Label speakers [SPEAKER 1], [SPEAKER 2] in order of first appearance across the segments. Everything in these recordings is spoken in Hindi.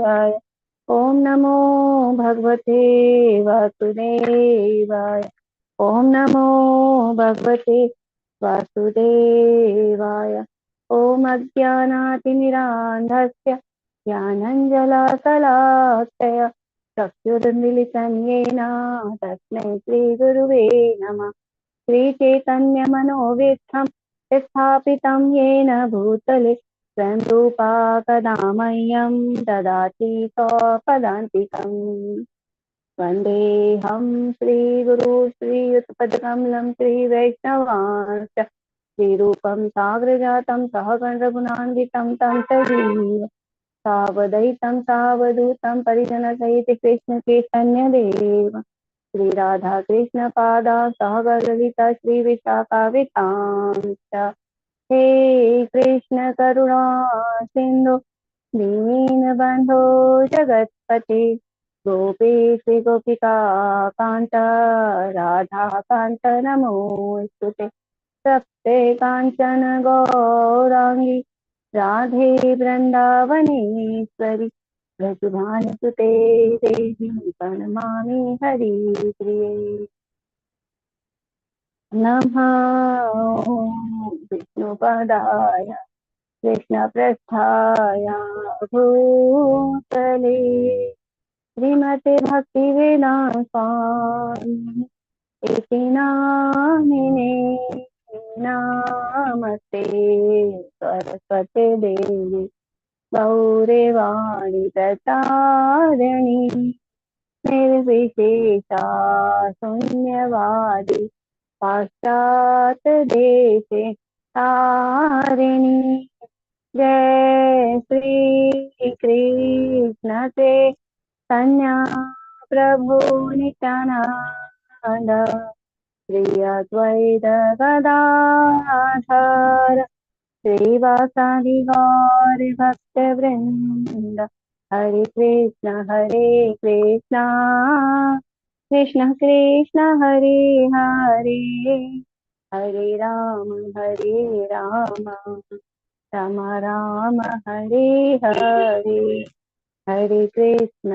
[SPEAKER 1] शिवाय। ओम नमो भगवते वासुदेवाय। ओम नमो भगवते वासुदेवाय। ओम अज्ञानातिमिरान्धस्य ज्ञानञ्जनशलाकया चक्षुरुन्मीलितं येन तस्मै श्रीगुरुवे नमः। श्रीचैतन्यमनोवीथं स्थापितं येन भूतले स्वयं रूपा कदा मह्यं ददाति स्वपदान्तिकम्। वन्देऽहं श्रीगुरु श्रीयुतपदकमलं श्रीवैष्णवांश्च श्रीरूपं साग्रजातं सहगण रघुनान्वितं तं सजीव सावधैतं सावधूतं परिजनसहित कृष्ण चैतन्यदेव श्री राधा कृष्ण पादा सहगण ललिता श्री विशाखान्वितांश्च। हे कृष्ण करुणा सिन्धु दीनबन्धो जगत्पते गोपेश गोपिका कान्त राधा कान्त नमोऽस्तुते। तप्ते काञ्चन गौराङ्गी राधे वृन्दावनेश्वरि ब्रजभानुसुते देवी प्रणमामि हरिप्रिये। नमः विष्णुपदाय कृष्णपृष्ठाय भूतले श्रीमते भक्तिवेदान्त स्वामी इति नामिने नमस्ते सरस्वती देवी गौरवाणी प्रचारिणी निर्विशेषा शून्यवादी पाश्चात्य देशे तारिणी। जय श्री कृष्ण चैतन्य प्रभु नित्यानंद श्री अद्वैत गदाधर श्रीवासादि गौर भक्तवृंद। हरे कृष्ण कृष्ण कृष्ण हरे हरे हरे राम राम राम हरे हरे। हरे कृष्ण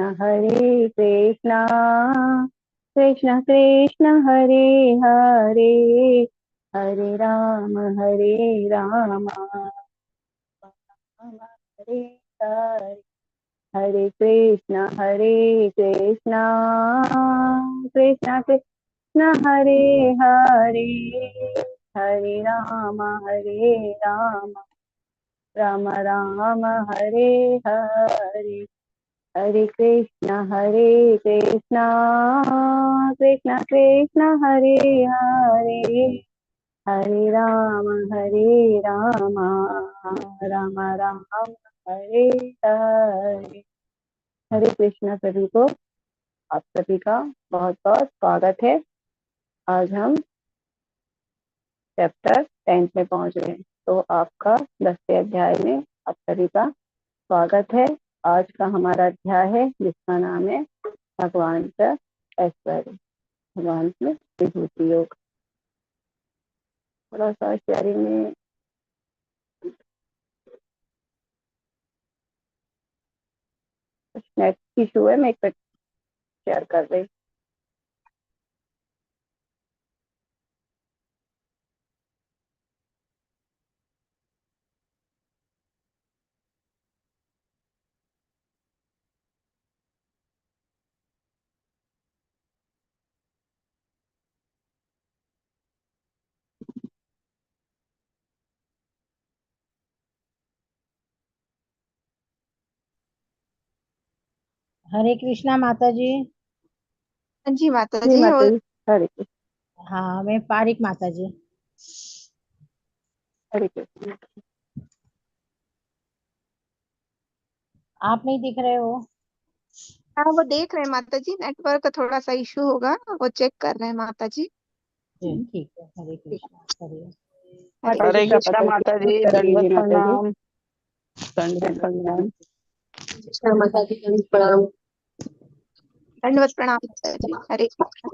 [SPEAKER 1] कृष्ण कृष्ण हरे हरे हरे राम राम हरे हरे। हरे कृष्ण कृष्ण कृष्ण हरे हरे हरे राम राम राम हरे हरे। हरे कृष्ण कृष्ण कृष्ण हरे हरे हरे राम राम राम हरे हरे। हरे कृष्ण सभी को, आप सभी का बहुत बहुत स्वागत है। आज हम चैप्टर 10 में पहुंच गए, तो आपका 10वें अध्याय में आप सभी का स्वागत है। आज का हमारा अध्याय है जिसका नाम है भगवान का ऐश्वर्य, भगवान में विभूति योग। थोड़ा सा शेयरिंग में नेट इशू है, मैं एक मिनट शेयर कर रही।
[SPEAKER 2] हरे कृष्णा माता जी।
[SPEAKER 3] जी माता
[SPEAKER 1] जी
[SPEAKER 3] जी।
[SPEAKER 1] माता
[SPEAKER 3] और
[SPEAKER 1] जी, हरे कृष्ण।
[SPEAKER 2] हाँ, मैं पारिक माता जी।
[SPEAKER 1] हरे कृष्ण।
[SPEAKER 2] आप नहीं दिख रहे हो?
[SPEAKER 3] हाँ, वो देख रहे हैं माता जी, नेटवर्क का थोड़ा सा इशू होगा, वो चेक कर रहे हैं माता जी।
[SPEAKER 2] जी ठीक है। हरे कृष्णा। हरे
[SPEAKER 3] हरे
[SPEAKER 1] माता जी
[SPEAKER 4] हरे
[SPEAKER 1] का
[SPEAKER 4] कृष्णा
[SPEAKER 1] पता
[SPEAKER 4] माता जी,
[SPEAKER 1] कर
[SPEAKER 4] दंडवत
[SPEAKER 1] दीजिए माता जी।
[SPEAKER 4] प्रणाम। दंडवत प्रणाम।
[SPEAKER 5] कृष्णा माता जी का प्रणाम।
[SPEAKER 3] दंडवत प्रणाम माता जी। हरे कृष्णा।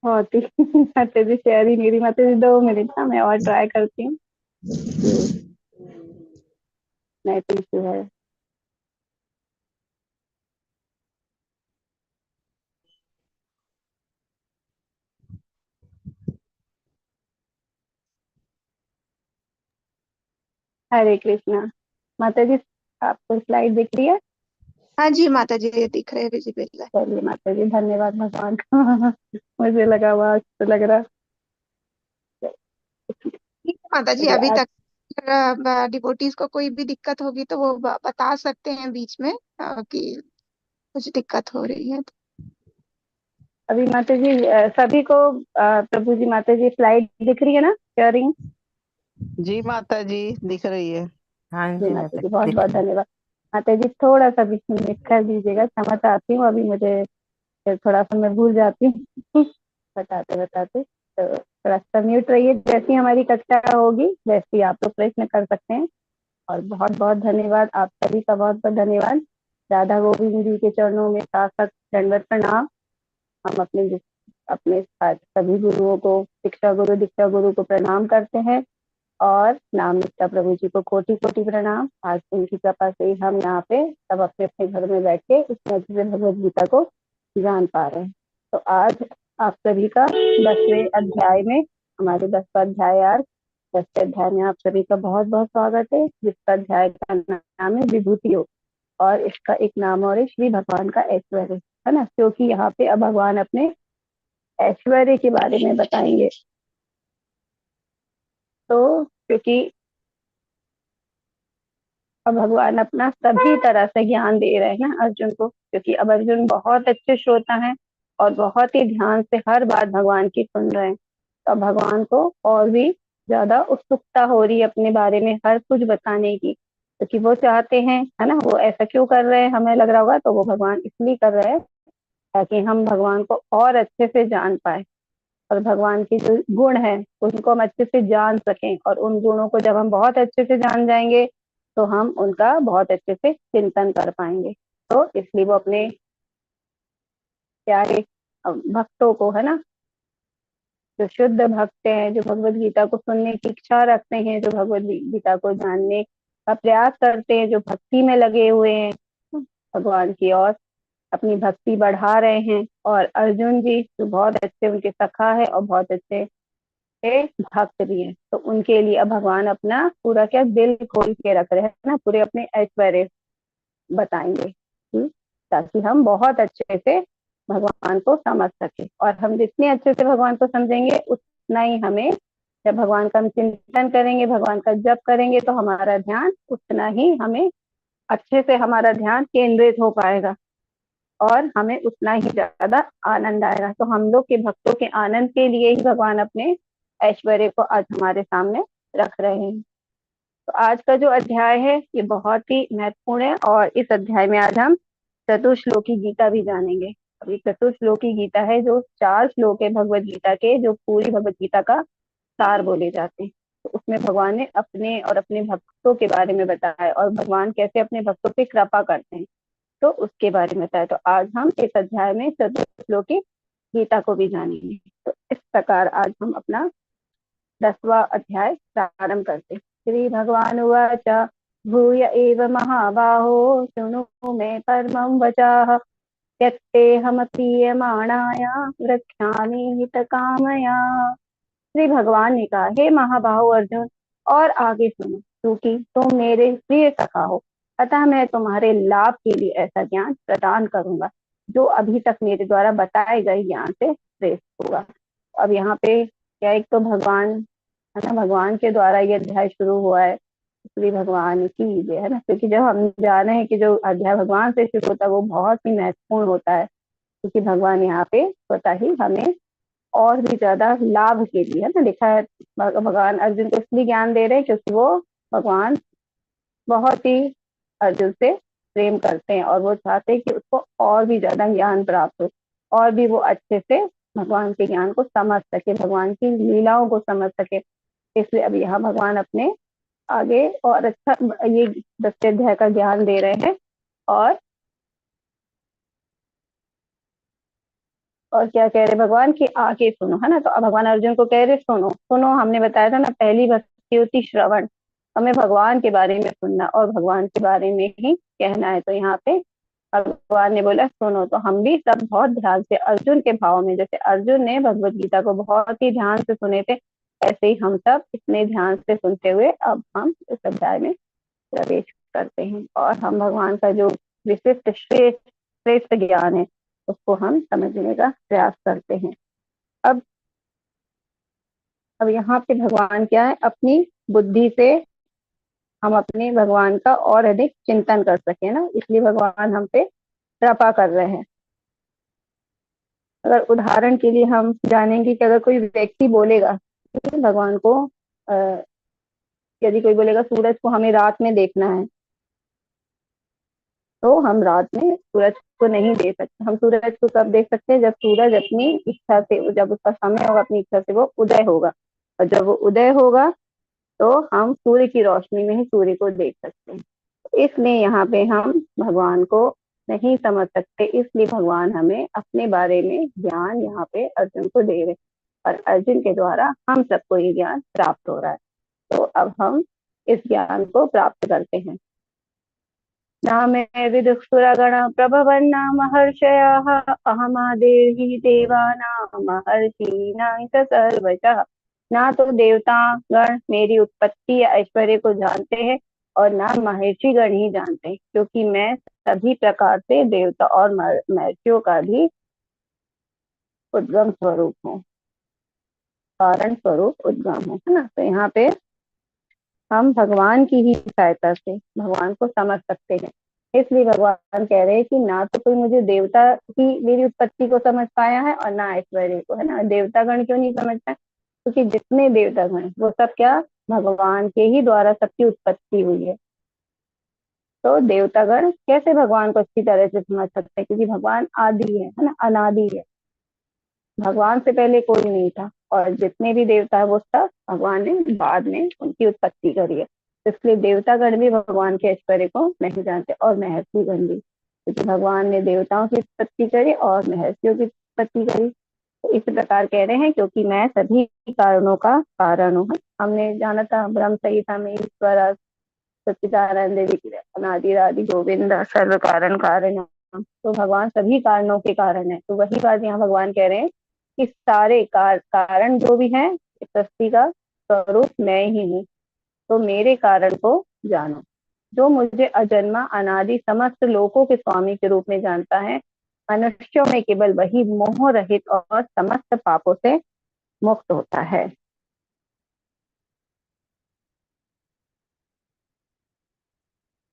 [SPEAKER 1] बहुत ही माता जी शेयर ही नहीं रही। माता जी 2 मिनट ना, मैं और ट्राई करती हूँ। नेट इशू है। हरे कृष्णा। माता जी आपको स्लाइड दिख रही है?
[SPEAKER 3] हाँ जी माता जी, ये दिख रहे हैं विजिबल है।
[SPEAKER 1] चलिए माता जी, धन्यवाद भगवान का। मुझे लगा हुआ तो लग रहा।
[SPEAKER 3] ठीक है माता जी,
[SPEAKER 1] चलिए
[SPEAKER 3] अभी
[SPEAKER 1] आज
[SPEAKER 3] तक डिवोटीज को कोई भी दिक्कत होगी तो वो बता सकते हैं बीच में कि कुछ दिक्कत हो रही है।
[SPEAKER 1] अभी माता जी सभी को प्रभु जी माता जी स्लाइड दिख रही है ना, शेयरिंग?
[SPEAKER 4] जी माता जी दिख रही है।
[SPEAKER 2] हाँ
[SPEAKER 1] जी
[SPEAKER 2] जी
[SPEAKER 1] माता
[SPEAKER 2] माता
[SPEAKER 1] जी,
[SPEAKER 2] जी
[SPEAKER 1] बहुत
[SPEAKER 2] दिख
[SPEAKER 1] बहुत
[SPEAKER 2] रही है।
[SPEAKER 1] धन्यवाद। माता जी थोड़ा सा बीच में मिस कर दीजिएगा, क्षमा चाहती हूँ। अभी मुझे फिर थोड़ा सा मैं भूल जाती हूँ बताते बताते। तो थोड़ा सा म्यूट रहिए, जैसी हमारी कक्षा होगी वैसे ही आप लोग प्रश्न कर सकते हैं। और बहुत बहुत धन्यवाद, आप सभी का बहुत बहुत धन्यवाद। राधा गोविंद जी के चरणों में सार्थक दंडवत प्रणाम। हम अपने सभी गुरुओं को, शिक्षा गुरु दीक्षा गुरु को प्रणाम करते हैं। और नाम निष्ठा प्रभु जी को कोटि कोटि प्रणाम। आज उनकी कृपा से ही हम यहाँ पे सब अपने अपने घर में बैठ के इतने अच्छे से भगवद गीता को जान पा रहे हैं। तो आज आप सभी का 10वें अध्याय में, हमारे 10वां अध्याय आज, 10वें अध्याय में आप सभी का बहुत बहुत स्वागत है, जिसका अध्याय का नाम है विभूति योग। और इसका एक नाम और है श्री भगवान का ऐश्वर्य, है ना, क्योंकि यहाँ पे अब भगवान अपने ऐश्वर्य के बारे में बताएंगे। तो क्योंकि अब भगवान अपना सभी तरह से ज्ञान दे रहे हैं ना अर्जुन को, क्योंकि अब अर्जुन बहुत अच्छे श्रोता हैं और बहुत ही ध्यान से हर बात भगवान की सुन रहे हैं। तो अब भगवान को और भी ज्यादा उत्सुकता हो रही है अपने बारे में हर कुछ बताने की, क्योंकि वो चाहते हैं, है ना, वो ऐसा क्यों कर रहे हैं हमें लग रहा होगा, तो वो भगवान इसलिए कर रहे हैं ताकि हम भगवान को और अच्छे से जान पाए और भगवान के जो गुण है उनको हम अच्छे से जान सकें। और उन गुणों को जब हम बहुत अच्छे से जान जाएंगे तो हम उनका बहुत अच्छे से चिंतन कर पाएंगे। तो इसलिए वो अपने प्यारे भक्तों को, है ना, जो शुद्ध भक्त हैं, जो भगवत गीता को सुनने की इच्छा रखते हैं, जो भगवत गीता को जानने का प्रयास करते हैं, जो भक्ति में लगे हुए हैं भगवान की ओर अपनी भक्ति बढ़ा रहे हैं। और अर्जुन जी जो बहुत अच्छे उनके सखा है और बहुत अच्छे भक्त भी हैं, तो उनके लिए अब भगवान अपना पूरा क्या दिल खोल के रख रहे हैं ना, पूरे अपने ऐश्वर्य बताएंगे, ताकि हम बहुत अच्छे से भगवान को समझ सके। और हम जितने अच्छे से भगवान को समझेंगे उतना ही हमें, जब भगवान का हम चिंतन करेंगे, भगवान का जप करेंगे, तो हमारा ध्यान उतना ही हमें अच्छे से, हमारा ध्यान केंद्रित हो पाएगा और हमें उतना ही ज्यादा आनंद आएगा। तो हम लोग के भक्तों के आनंद के लिए ही भगवान अपने ऐश्वर्य को आज हमारे सामने रख रहे हैं। तो आज का जो अध्याय है ये बहुत ही महत्वपूर्ण है और इस अध्याय में आज हम चतुश्लोकी गीता भी जानेंगे। अब ये चतुश्लोकी गीता है जो 4 श्लोक है भगवत गीता के, जो पूरी भगवत गीता का सार बोले जाते हैं। तो उसमें भगवान ने अपने और अपने भक्तों के बारे में बताया और भगवान कैसे अपने भक्तों पे कृपा करते हैं, तो उसके बारे में बताया। तो आज हम इस अध्याय में चतुश्लोकी गीता को भी जानेंगे। तो इस प्रकार आज हम अपना 10वां अध्याय प्रारंभ करते। श्री भगवान उवाच भूय एव महाबाहो शृणु मे परमं वचः यत्तेऽहं प्रीयमाणाय रक्ष्यामि हितकामया। श्री भगवान ने कहा, हे महाबाहो अर्जुन, और आगे सुनो, क्योंकि तुम मेरे प्रिय सखा हो, अतः मैं तुम्हारे लाभ के लिए ऐसा ज्ञान प्रदान करूंगा जो अभी तक मेरे द्वारा बताए गए ज्ञान से श्रेष्ठ होगा। अब यहाँ पे क्या, एक तो भगवान, है ना, भगवान के द्वारा ये अध्याय शुरू हुआ है, श्री भगवान की जय, है ना, क्योंकि जब हम जाने हैं कि जो अध्याय भगवान से शुरू होता है वो बहुत ही महत्वपूर्ण होता है, क्योंकि भगवान यहाँ पे स्वतः ही हमें और भी ज्यादा लाभ के लिए, है ना, लिखा है भगवान अर्जुन को इसलिए ज्ञान दे रहे हैं क्योंकि वो भगवान बहुत ही अर्जुन से प्रेम करते हैं और वो चाहते हैं कि उसको और भी ज्यादा ज्ञान प्राप्त हो और भी वो अच्छे से भगवान के ज्ञान को समझ सके, भगवान की लीलाओं को समझ सके। इसलिए अब यहाँ भगवान अपने आगे और अच्छा ये 10वें अध्याय का ज्ञान दे रहे हैं। और क्या कह रहे भगवान कि आके सुनो, है ना। तो अब भगवान अर्जुन को कह रहे सुनो सुनो, हमने बताया था ना पहली भक्ति होती श्रवण, हमें भगवान के बारे में सुनना और भगवान के बारे में ही कहना है। तो यहाँ पे भगवान ने बोला सुनो, तो हम भी सब बहुत ध्यान से अर्जुन के भाव में, जैसे अर्जुन ने भगवत गीता को बहुत ही ध्यान से सुने थे, ऐसे ही हम सब इतने ध्यान से सुनते हुए अब हम इस अध्याय में प्रवेश करते हैं और हम भगवान का जो विशिष्ट श्रेष्ठ श्रेष्ठ ज्ञान है उसको हम समझने का प्रयास करते हैं। अब यहाँ पे भगवान क्या है, अपनी बुद्धि से हम अपने भगवान का और अधिक चिंतन कर सके ना, इसलिए भगवान हम पे कृपा कर रहे हैं। अगर उदाहरण के लिए हम जानेंगे कि अगर कोई व्यक्ति बोलेगा भगवान को, यदि कोई बोलेगा सूरज को हमें रात में देखना है, तो हम रात में सूरज को नहीं देख सकते। हम सूरज को कब देख सकते हैं, जब सूरज अपनी इच्छा से, जब उसका समय होगा अपनी इच्छा से वो उदय होगा, और जब वो उदय होगा तो हम सूर्य की रोशनी में ही सूर्य को देख सकते हैं। इसलिए यहाँ पे हम भगवान को नहीं समझ सकते, इसलिए भगवान हमें अपने बारे में ज्ञान यहाँ पे अर्जुन को दे रहे हैं और अर्जुन के द्वारा हम सबको ये ज्ञान प्राप्त हो रहा है। तो अब हम इस ज्ञान को प्राप्त करते हैं। नामे विदुषुरगण प्रभवन्ना महर्षयः अहमादिर्हि देवानां महर्षीणां च सर्वशः। ना तो देवता गण मेरी उत्पत्ति या ऐश्वर्य को जानते हैं और ना महर्षि गण ही जानते हैं, क्योंकि मैं सभी प्रकार से देवता और महर्षियों का भी उद्गम स्वरूप हूँ, कारण स्वरूप उद्गम हूँ, है ना। तो यहाँ पे हम भगवान की ही सहायता से भगवान को समझ सकते हैं। इसलिए भगवान कह रहे हैं कि ना तो कोई मुझे देवता की मेरी उत्पत्ति को समझ पाया है और ना ऐश्वर्य को, है ना। देवतागण क्यों नहीं समझ पाए, क्योंकि जितने देवतागण वो सब क्या भगवान के ही द्वारा सबकी उत्पत्ति हुई है। तो देवतागण कैसे भगवान को अच्छी तरह से समझ सकते हैं, क्योंकि भगवान आदि है ना, अनादि है। भगवान से पहले कोई नहीं था और जितने भी देवता है वो सब भगवान ने बाद में उनकी उत्पत्ति करी है। इसलिए देवतागण भी भगवान के ऐश्वर्य को नहीं जानते और महर्षिगण भी, क्योंकि भगवान ने देवताओं की उत्पत्ति करी और महर्षियों की उत्पत्ति करी। तो इस प्रकार कह रहे हैं क्योंकि मैं सभी कारणों का कारण हूँ। हमने जाना था ब्रह्म संहिता में ईश्वर सच्चिदानंद विग्रह अनादिरादि गोविंद सर्व कारण कारण, तो भगवान सभी कारणों के कारण है। तो वही बात यहाँ भगवान कह रहे हैं कि सारे कारण जो भी हैं सृष्टि का स्वरूप मैं ही हूँ, तो मेरे कारण को जानो। जो मुझे अजन्मा अनादि समस्त लोकों के स्वामी के रूप में जानता है, मनुष्यों में केवल वही मोह रहित और समस्त पापों से मुक्त होता है।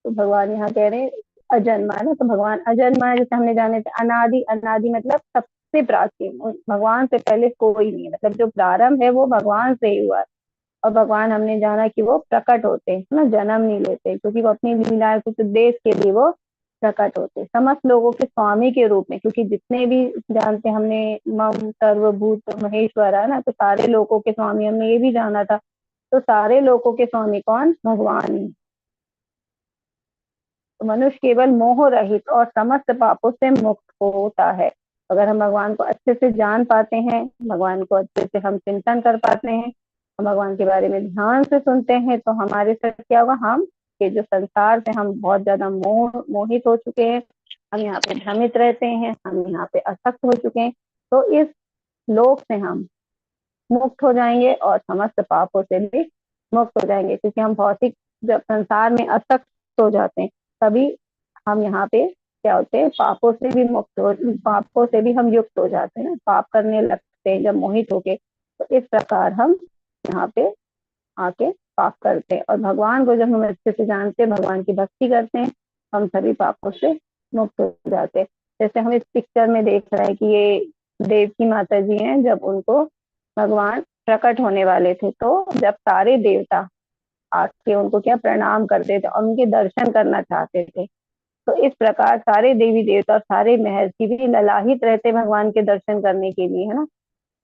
[SPEAKER 1] तो भगवान यहाँ कह रहे हैं अजन्मा है ना, तो भगवान अजन्मा है, जैसे हमने जाने थे अनादि, अनादि मतलब सबसे प्राचीन, भगवान से पहले कोई नहीं, मतलब जो प्रारंभ है वो भगवान से ही हुआ है। और भगवान हमने जाना कि वो प्रकट होते हैं ना, जन्म नहीं लेते, क्योंकि वो अपनी लीला कुछ उद्देश्य के लिए वो प्रकट होते समस्त लोगों के स्वामी के रूप में, क्योंकि जितने भी जानते हमने मम सर्वभूत महेश्वर है ना, तो सारे लोगों के स्वामी हमने ये भी जाना था। तो सारे लोगों के स्वामी कौन, भगवान ही। तो मनुष्य केवल मोह रहित और समस्त पापों से मुक्त होता है। अगर हम भगवान को अच्छे से जान पाते हैं, भगवान को अच्छे से हम चिंतन कर पाते हैं, हम भगवान के बारे में ध्यान से सुनते हैं, तो हमारे साथ क्या होगा, हम के जो संसार से हम बहुत ज्यादा मोहित हो चुके हैं, हम यहाँ पे भ्रमित रहते हैं, हम यहाँ पे असक्त हो चुके हैं, तो इस लोक से हम मुक्त हो जाएंगे और समस्त पापों से भी मुक्त हो जाएंगे, क्योंकि हम भौतिक जब संसार में असक्त हो जाते हैं तभी हम यहाँ पे क्या होते हैं, पापों से भी मुक्त हो, पापों से भी हम युक्त हो जाते हैं ना, पाप करने लगते हैं जब मोहित होके। तो इस प्रकार हम यहाँ पे आके पाप करते हैं और भगवान को जब हम अच्छे से जानते हैं, भगवान की भक्ति करते हैं, हम सभी पापों से मुक्त हो जाते हैं। जैसे हम इस पिक्चर में देख रहे हैं कि ये देवकी माता जी हैं, जब उनको भगवान प्रकट होने वाले थे, तो जब सारे देवता आके उनको क्या प्रणाम करते थे और उनके दर्शन करना चाहते थे, तो इस प्रकार सारे देवी देवता और सारे महर्षि भी ललाहित रहते भगवान के दर्शन करने के लिए, है ना।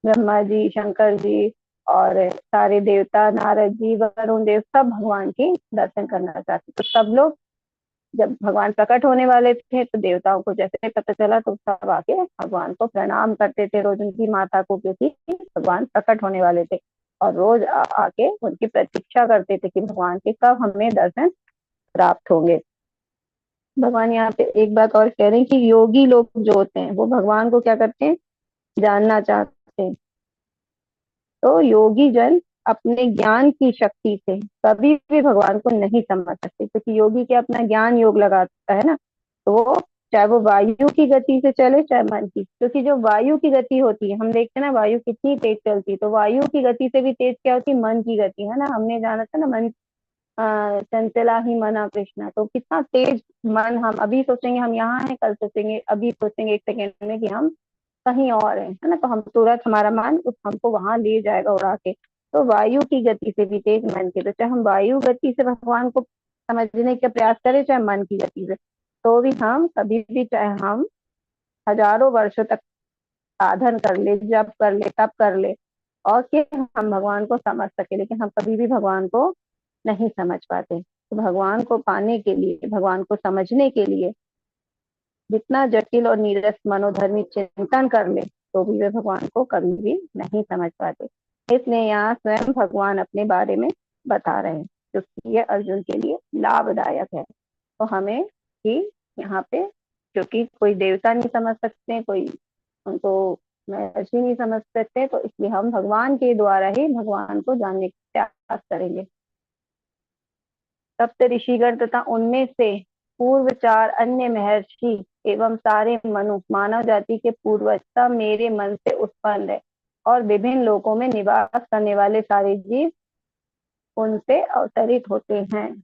[SPEAKER 1] ब्रह्मा जी, शंकर जी और सारे देवता, नारद जी, वरुण देव, सब भगवान के दर्शन करना चाहते, तो सब लोग जब भगवान प्रकट होने वाले थे तो देवताओं को जैसे पता चला तो सब आके भगवान को प्रणाम करते थे रोज उनकी माता को, क्योंकि भगवान प्रकट होने वाले थे। और रोज आके उनकी प्रतीक्षा करते थे कि भगवान के कब हमें दर्शन प्राप्त होंगे। भगवान यहाँ पे एक बात और कह रहे हैं कि योगी लोग जो होते हैं वो भगवान को क्या करते हैं, जानना चाहते हैं। तो योगी जन अपने ज्ञान की शक्ति से कभी भी भगवान को नहीं समझ सकते, क्योंकि योगी के अपना ज्ञान योग लगाता है ना, तो वो चाहे वो वायु की गति से चले चाहे मन की, क्योंकि जो वायु की गति होती है, हम देखते हैं ना वायु कितनी तेज चलती है, तो वायु की गति से भी तेज क्या होती है, मन की गति, है ना। हमने जाना था ना मन चंचला ही मना कृष्णा, तो कितना तेज मन, हम अभी सोचेंगे हम यहाँ हैं, कल सोचेंगे, अभी सोचेंगे एक सेकेंड में कि हम कहीं और है ना, तो हम तुरंत हमारा मन उस हमको वहां ले जाएगा उड़ा के। तो वायु की गति से भी तेज मन के, तो चाहे हम वायु गति से भगवान को समझने का प्रयास करें चाहे मन की गति से, तो भी हम कभी भी, चाहे हम हजारों वर्षों तक साधन कर ले, जप कर ले, तप कर ले, और कि हम भगवान को समझ सके, लेकिन हम कभी भी भगवान को नहीं समझ पाते। तो भगवान को पाने के लिए, भगवान को समझने के लिए जितना जटिल और नीरस मनोधर्मी चिंतन कर ले तो भी वे भगवान को कभी भी नहीं समझ पाते। इसलिए यहाँ स्वयं भगवान अपने बारे में बता रहे हैं, क्योंकि ये अर्जुन के लिए लाभदायक है। तो हमें भी यहाँ पे, क्योंकि कोई देवता नहीं समझ सकते, कोई उनको महर्षि नहीं समझ सकते, तो इसलिए हम भगवान के द्वारा ही भगवान को जानने का प्रयास करेंगे। सप्त ऋषिगण तथा उनमें से पूर्व 4 अन्य महर्षि एवं सारे मनु मानव जाति के पूर्वज सब मेरे मन से उत्पन्न है, और विभिन्न लोकों में निवास करने वाले सारे जीव उनसे अवतरित होते हैं।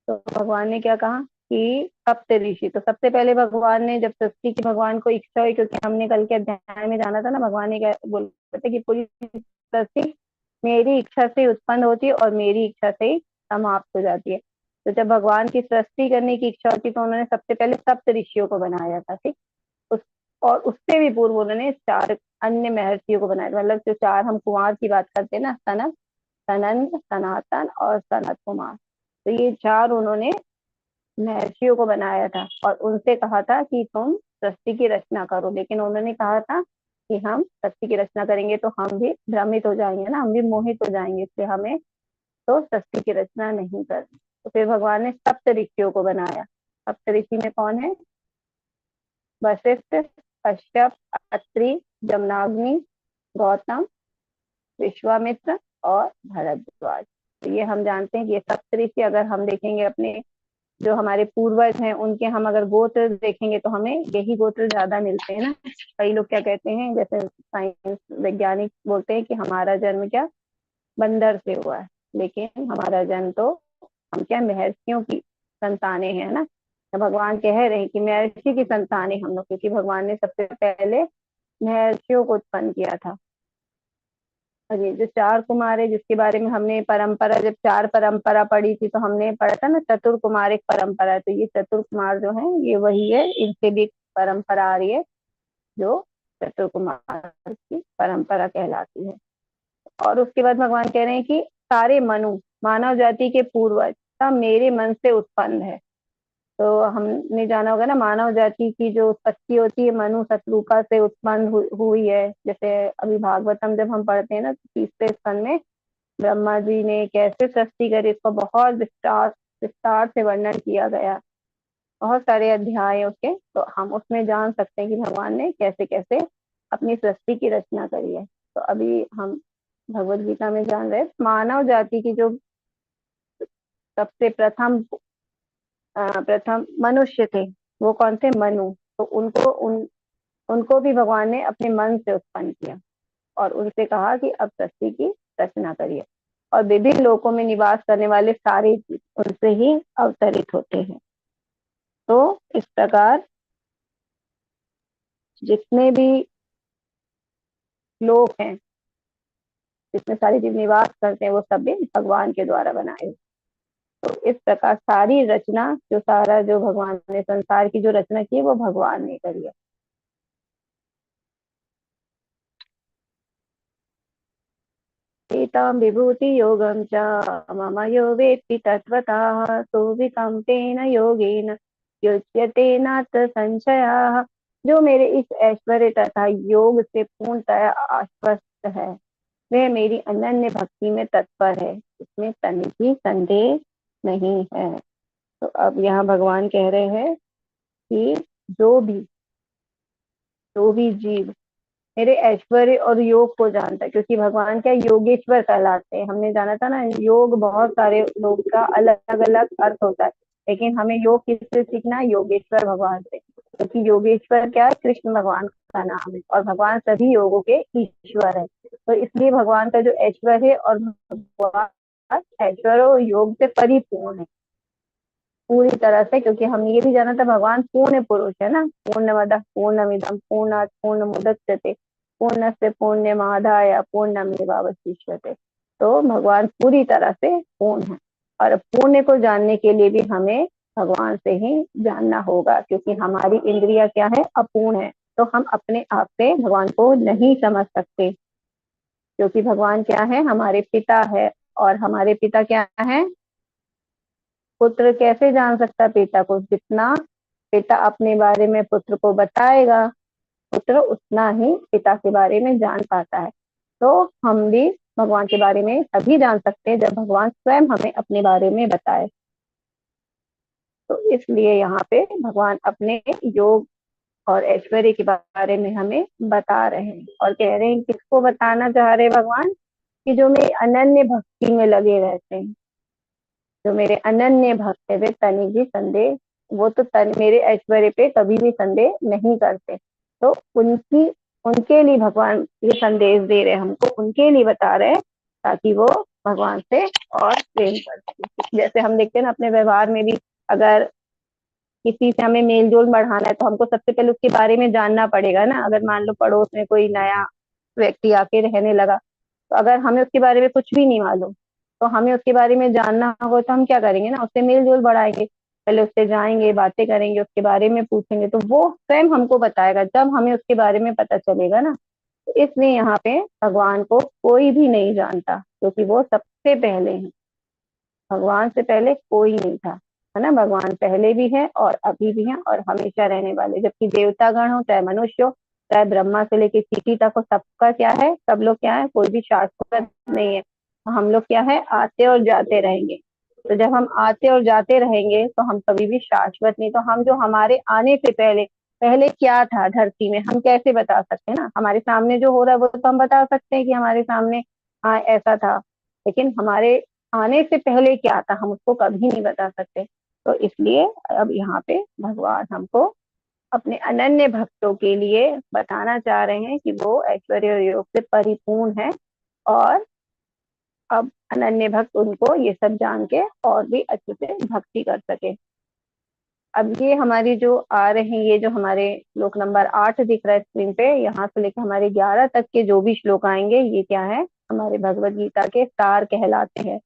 [SPEAKER 1] तो भगवान ने क्या कहा कि सप्त ऋषि, तो सबसे पहले भगवान ने जब सृष्टि की भगवान को इच्छा हुई, क्योंकि हमने कल के अध्याय में जाना था ना, भगवान ने क्या बोलते थे कि पूरी सृष्टि मेरी इच्छा से उत्पन्न होती है और मेरी इच्छा से ही समाप्त हो जाती है। तो जब भगवान की सृष्टि करने की इच्छा होती तो उन्होंने सबसे पहले सप्त ऋषियों को बनाया था, ठीक। उस और उससे भी पूर्व उन्होंने 4 अन्य महर्षियों को बनाया, मतलब जो 4 हम कुमार की बात करते हैं ना, सनक, सनंद, सनातन और सनत कुमार, तो ये 4 उन्होंने महर्षियों को बनाया था और उनसे कहा था कि तुम सृष्टि की रचना करो। लेकिन उन्होंने कहा था कि हम सृष्टि की रचना करेंगे तो हम भी भ्रमित हो जाएंगे ना, हम भी मोहित हो जाएंगे, इसलिए हमें तो सृष्टि की रचना नहीं करनी। तो फिर भगवान ने सप्त ऋषियों को बनाया। सप्त ऋषि में कौन है? वशिष्ठ, कश्यप, अत्रि, जमनाग्नि, गौतम, विश्वामित्र और भरद्वाज। तो ये हम जानते हैं कि ये सप्त ऋषि, अगर हम देखेंगे अपने जो हमारे पूर्वज हैं उनके हम अगर गोत्र देखेंगे तो हमें यही गोत्र ज्यादा मिलते हैं ना। कई लोग क्या कहते हैं, जैसे साइंस वैज्ञानिक बोलते हैं कि हमारा जन्म क्या बंदर से हुआ है, लेकिन हमारा जन्म तो हम क्या महर्षियों की संतानें हैं ना। तो भगवान कह रहे हैं कि महर्षि की संतानें हम लोग, क्योंकि भगवान ने सबसे पहले महर्षियों को उत्पन्न किया था। और ये जो 4 कुमार है जिसके बारे में हमने परंपरा, जब 4 परंपरा पढ़ी थी तो हमने पढ़ा था ना, चतुर कुमार एक परंपरा है, तो ये चतुर कुमार जो है ये वही है, इनसे भी परंपरा आ रही है जो चतुर कुमार की परंपरा कहलाती है। और उसके बाद भगवान कह रहे हैं कि सारे मनु मानव जाति के पूर्वज सब मेरे मन से उत्पन्न है। तो हमने जाना होगा ना, मानव जाति की जो उत्पत्ति होती है मनु शत्रुपा से उत्पन्न हुई है। जैसे अभी भागवतम जब हम पढ़ते हैं ना, तो 30वें स्कंद में ब्रह्मा जी ने कैसे सृष्टि करी इसको बहुत विस्तार विस्तार से वर्णन किया गया, बहुत सारे अध्याय उसके, तो हम उसमें जान सकते हैं कि भगवान ने कैसे कैसे अपनी सृष्टि की रचना करी है। तो अभी हम भगवत गीता में जान रहे मानव जाति की जो सबसे प्रथम मनुष्य थे वो कौन थे? मनु। तो उनको भी भगवान ने अपने मन से उत्पन्न किया और उनसे कहा कि अब सृष्टि की रचना करिए, और विभिन्न लोकों में निवास करने वाले सारे जीव उनसे ही अवतरित होते हैं। तो इस प्रकार जितने भी लोग हैं, जितने सारे जीव निवास करते हैं, वो सब भी भगवान के द्वारा बनाए। तो इस प्रकार सारी रचना, जो सारा जो भगवान ने संसार की जो रचना की है वो भगवान ने करी है। एतां विभूतियोगं च मम यो वेत्ति तत्त्वतः सोऽविकम्पेन योगेन युज्यते नात्र संशयः। जो मेरे इस ऐश्वर्य तथा योग से पूर्णतः आश्वस्त है वह मेरी अनन्य भक्ति में तत्पर है, इसमें तनिक भी संदेह नहीं है। तो अब यहाँ भगवान कह रहे हैं कि जो भी जीव मेरे ऐश्वर्य और योग को जानता है, क्योंकि भगवान क्या योगेश्वर कहलाते हैं। हमने जाना था ना, योग बहुत सारे लोग का अलग अलग अर्थ होता है, लेकिन हमें योग किससे सीखना है? योगेश्वर भगवान से, क्योंकि योगेश्वर क्या है? कृष्ण भगवान का नाम है और भगवान सभी योगों के ईश्वर है। तो इसलिए भगवान का जो ऐश्वर्य है और भगवान ऐश्वर्य और योग से परिपूर्ण है पूरी तरह से, क्योंकि हमने ये भी जाना था भगवान पूर्ण पुरुष है ना। पूर्णमदः पूर्णमिदं पूर्णात् पूर्णमुदच्यते पूर्णस्य पूर्णमादाय पूर्णमेवावशिष्यते। तो भगवान पूरी तरह से पूर्ण है और पूर्ण को जानने के लिए भी हमें भगवान से ही जानना होगा, क्योंकि हमारी इंद्रिया क्या है? अपूर्ण है। तो हम अपने आप से भगवान को नहीं समझ सकते, क्योंकि भगवान क्या है? हमारे पिता है और हमारे पिता क्या है? पुत्र कैसे जान सकता है पिता को? जितना पिता अपने बारे में पुत्र को बताएगा, पुत्र उतना ही पिता के बारे में जान पाता है। तो हम भी भगवान के बारे में तभी जान सकते हैं जब भगवान स्वयं हमें अपने बारे में बताए। तो इसलिए यहाँ पे भगवान अपने योग और ऐश्वर्य के बारे में हमें बता रहे हैं और कह रहे हैं, किसको बताना चाह रहे भगवान? कि जो मेरे अनन्य भक्ति में लगे रहते हैं, जो मेरे अनन्य भक्त है वे तनिक भी संदेह, वो तो मेरे ऐश्वर्य पे कभी भी संदेह नहीं करते। तो उनके लिए भगवान ये संदेश दे रहे हैं हमको, उनके लिए बता रहे हैं ताकि वो भगवान से और प्रेम कर सके। जैसे हम देखते हैं ना अपने व्यवहार में भी, अगर किसी से हमें मेल जोल बढ़ाना है तो हमको सबसे पहले उसके बारे में जानना पड़ेगा ना। अगर मान लो पड़ोस में कोई नया व्यक्ति आके रहने लगा, तो अगर हमें उसके बारे में कुछ भी नहीं मालूम तो हमें उसके बारे में जानना होगा, तो हम क्या करेंगे ना, उससे मेल जोल बढ़ाएंगे, पहले उससे जाएंगे, बातें करेंगे, उसके बारे में पूछेंगे, तो वो स्वयं हमको बताएगा जब हमें उसके बारे में पता चलेगा ना। तो इसलिए यहाँ पे भगवान को कोई भी नहीं जानता, क्योंकि वो सबसे पहले हैं। भगवान से पहले कोई नहीं था, है ना। भगवान पहले भी है और अभी भी है और हमेशा रहने वाले। जबकि देवतागण हो चाहे मनुष्य हो, चाहे ब्रह्मा से लेके चीटी तक हो, सबका क्या है? सब लोग क्या है? कोई भी शाश्वत नहीं है। हम लोग क्या है? आते और जाते रहेंगे। तो जब हम आते और जाते रहेंगे तो हम कभी भी शाश्वत नहीं। तो हम जो हमारे आने से पहले पहले क्या था धरती में, हम कैसे बता सकते हैं ना? हमारे सामने जो हो रहा है वो तो हम बता सकते हैं कि हमारे सामने हाँ ऐसा था, लेकिन हमारे आने से पहले क्या था हम उसको कभी नहीं बता सकते। तो इसलिए अब यहाँ पे भगवान हमको अपने अनन्य भक्तों के लिए बताना चाह रहे हैं कि वो ऐश्वर्य और योग से परिपूर्ण है और अब अनन्य भक्त उनको ये सब जान के और भी अच्छे से भक्ति कर सके। अब ये हमारी जो आ रहे हैं, ये जो हमारे श्लोक नंबर 8 दिख रहा है स्क्रीन पे, यहाँ से लेकर हमारे 11 तक के जो भी श्लोक आएंगे ये क्या है? हमारे भगवत गीता के सार कहलाते हैं।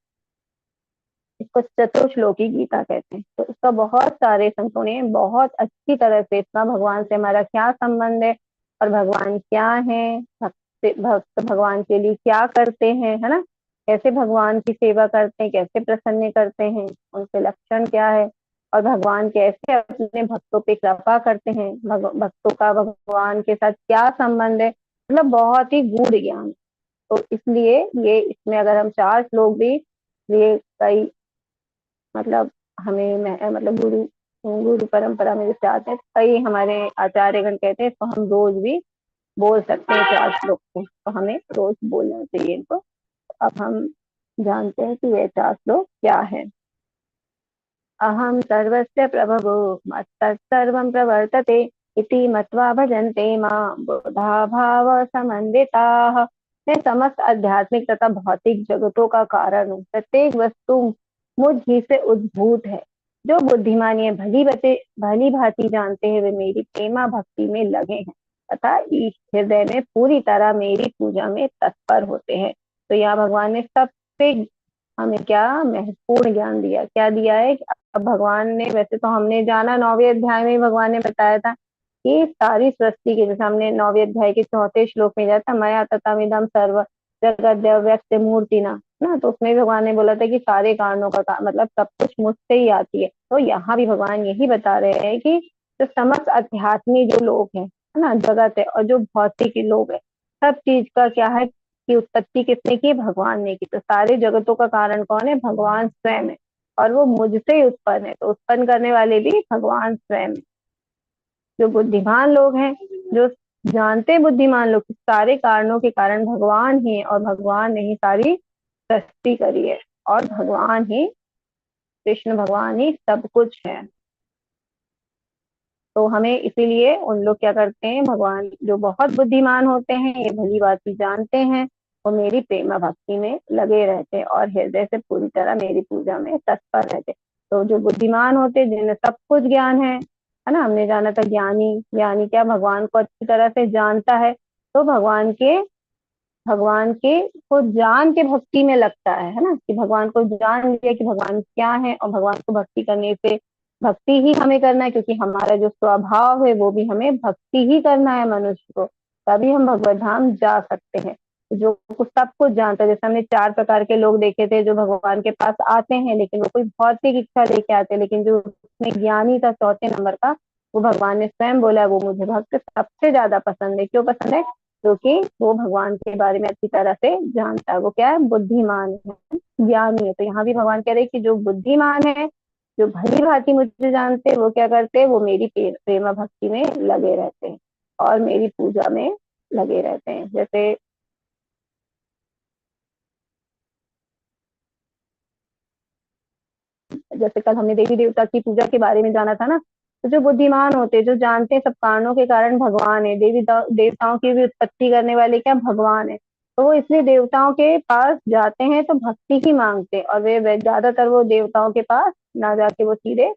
[SPEAKER 1] इसको चतुश्लोकी गीता कहते हैं। तो इसका बहुत सारे संतों ने बहुत अच्छी तरह से इसका भगवान से हमारा क्या संबंध है और भगवान क्या है, भक्त भगवान के लिए क्या करते हैं, है ना, कैसे भगवान की सेवा करते हैं, कैसे प्रसन्न करते हैं, उनके लक्षण क्या है और भगवान कैसे अपने भक्तों पे कृपा करते हैं, भक्तों का भगवान के साथ क्या संबंध है, मतलब बहुत ही गूढ़ ज्ञान। तो इसलिए ये इसमें अगर हम 4 श्लोक भी ये कई मतलब हमें मतलब गुरु गुरु परंपरा में जैसे आते हैं, कई हमारे आचार्यगण कहते हैं तो हम रोज भी बोल सकते हैं 4 श्लोक को, तो हमें रोज बोलना चाहिए इनको। अब हम जानते हैं कि ये 4 श्लोक क्या है। अहम सर्वस्य प्रभवो मत्तत्सर्वं प्रवर्तते इति मत्वा भजन्ते मां बुधा भाव समन्विताः। मैं समस्त आध्यात्मिक तथा भौतिक जगतों का कारण हूँ, प्रत्येक वस्तु मुझ ही से उद्भूत है। जो बुद्धिमान ये भली भांति जानते हैं वे मेरी प्रेमा भक्ति में लगे हैं तथा इस हृदय में पूरी तरह मेरी पूजा में तत्पर होते हैं। तो यहाँ भगवान ने सबसे हमें क्या महत्वपूर्ण ज्ञान दिया, क्या दिया है? अब भगवान ने, वैसे तो हमने जाना 9वें अध्याय में ही भगवान ने बताया था कि सारी सृष्टि के, जैसे हमने 9वें अध्याय के 4थे श्लोक में जाता, मया ततमिदं सर्व जगत व्यक्त मूर्ति ना, तो उसमें भगवान ने बोला था कि सारे कारणों का मतलब सब कुछ मुझसे ही आती है। तो यहाँ भी भगवान यही बता रहे हैं कि जो समस्त अध्यात्मी जो लोग हैं, है ना, जगत है, और जो भौतिक लोग है, सब चीज का क्या है कि उत्पत्ति किसने की? भगवान ने की। तो सारे जगतों का कारण कौन है? भगवान स्वयं है, और वो मुझसे ही उत्पन्न है, तो उत्पन्न करने वाले भी भगवान स्वयं है। जो बुद्धिमान लोग हैं, जो जानते बुद्धिमान लोग सारे कारणों के कारण भगवान ही है, और भगवान ने ही सारी सृष्टि करी है, और भगवान ही, कृष्ण भगवान ही सब कुछ है। तो हमें इसीलिए उन लोग क्या करते हैं, भगवान जो बहुत बुद्धिमान होते हैं, ये भली बात जानते हैं, वो मेरी प्रेम भक्ति में लगे रहते हैं और हृदय से पूरी तरह मेरी पूजा में तत्पर रहते। तो जो बुद्धिमान होते, जिन्हें सब कुछ ज्ञान है ना, हमने जाना था ज्ञानी, ज्ञानी क्या भगवान को अच्छी तरह से जानता है, तो भगवान के को जान के भक्ति में लगता है ना, कि भगवान को जान लिया कि भगवान क्या है, और भगवान को भक्ति करने से, भक्ति ही हमें करना है, क्योंकि हमारा जो स्वभाव है वो भी हमें भक्ति ही करना है मनुष्य को, तभी हम भगवत धाम जा सकते हैं। जो सब कुछ जानता है, जैसे हमने 4 प्रकार के लोग देखे थे जो भगवान के पास आते हैं, लेकिन वो कोई भौतिक इच्छा लेके आते हैं, लेकिन जो उसमें ज्ञानी था 4थे नंबर का, वो भगवान ने स्वयं बोला वो मुझे भक्त सबसे ज्यादा पसंद है। क्यों पसंद है? क्योंकि वो भगवान के बारे में अच्छी तरह से जानता है, वो क्या है? बुद्धिमान है, ज्ञानी है। तो यहाँ भी भगवान कह रहे हैं कि जो बुद्धिमान है, जो भली भांति मुझे जानते हैं, वो क्या करते हैं? वो मेरी प्रेम भक्ति में लगे रहते हैं और मेरी पूजा में लगे रहते हैं। जैसे कल हमने देवी देवता की पूजा के बारे में जाना था ना, तो जो बुद्धिमान होते, जो जानते हैं सब कारणों के कारण भगवान है, देवताओं की भी उत्पत्ति करने वाले क्या? भगवान है। तो वो इसलिए देवताओं के पास जाते हैं तो भक्ति ही मांगते हैं, और वे ज्यादातर वो देवताओं के पास ना जाके वो सीधे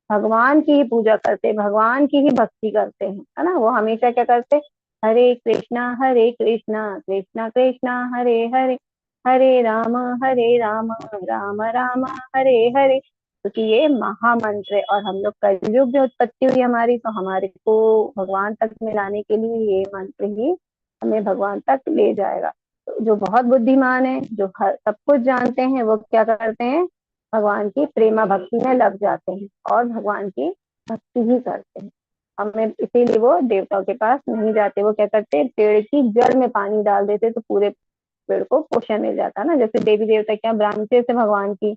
[SPEAKER 1] भगवान की ही पूजा करते हैं, भगवान की ही भक्ति करते हैं, है ना। वो हमेशा क्या करते हैं? हरे कृष्णा कृष्णा कृष्णा हरे हरे, हरे राम राम राम हरे हरे। क्योंकि ये महामंत्र है, और हम लोग कलयुग में उत्पत्ति हुई हमारी, तो हमारे को भगवान तक मिलाने के लिए ये मंत्र ही हमें भगवान तक ले जाएगा। तो जो बहुत बुद्धिमान है, जो सब कुछ जानते हैं, वो क्या करते हैं? भगवान की प्रेमा भक्ति में लग जाते हैं और भगवान की भक्ति ही करते हैं। हमें इसीलिए वो देवताओं के पास नहीं जाते। वो क्या करते हैं? पेड़ की जड़ में पानी डाल देते, तो पूरे पेड़ को पोषण मिल जाता है ना। जैसे देवी देवता क्या ब्रांचेस है भगवान की,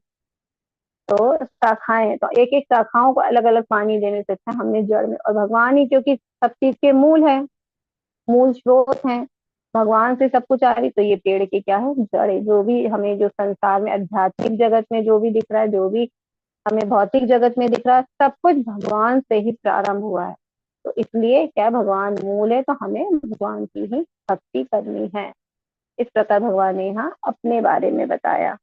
[SPEAKER 1] तो शाखाएं हैं, तो एक एक शाखाओं को अलग अलग पानी देने से अच्छा हमने जड़ में, और भगवान ही क्योंकि सब चीज के मूल है, मूल स्रोत है, भगवान से सब कुछ आ रही, तो ये पेड़ के क्या है? जड़े। जो भी हमें जो संसार में आध्यात्मिक जगत में जो भी दिख रहा है, जो भी हमें भौतिक जगत में दिख रहा है, सब कुछ भगवान से ही प्रारंभ हुआ है। तो इसलिए क्या? भगवान मूल है, तो हमें भगवान की ही भक्ति करनी है। इस प्रकार भगवान ने यहाँ अपने बारे में बताया।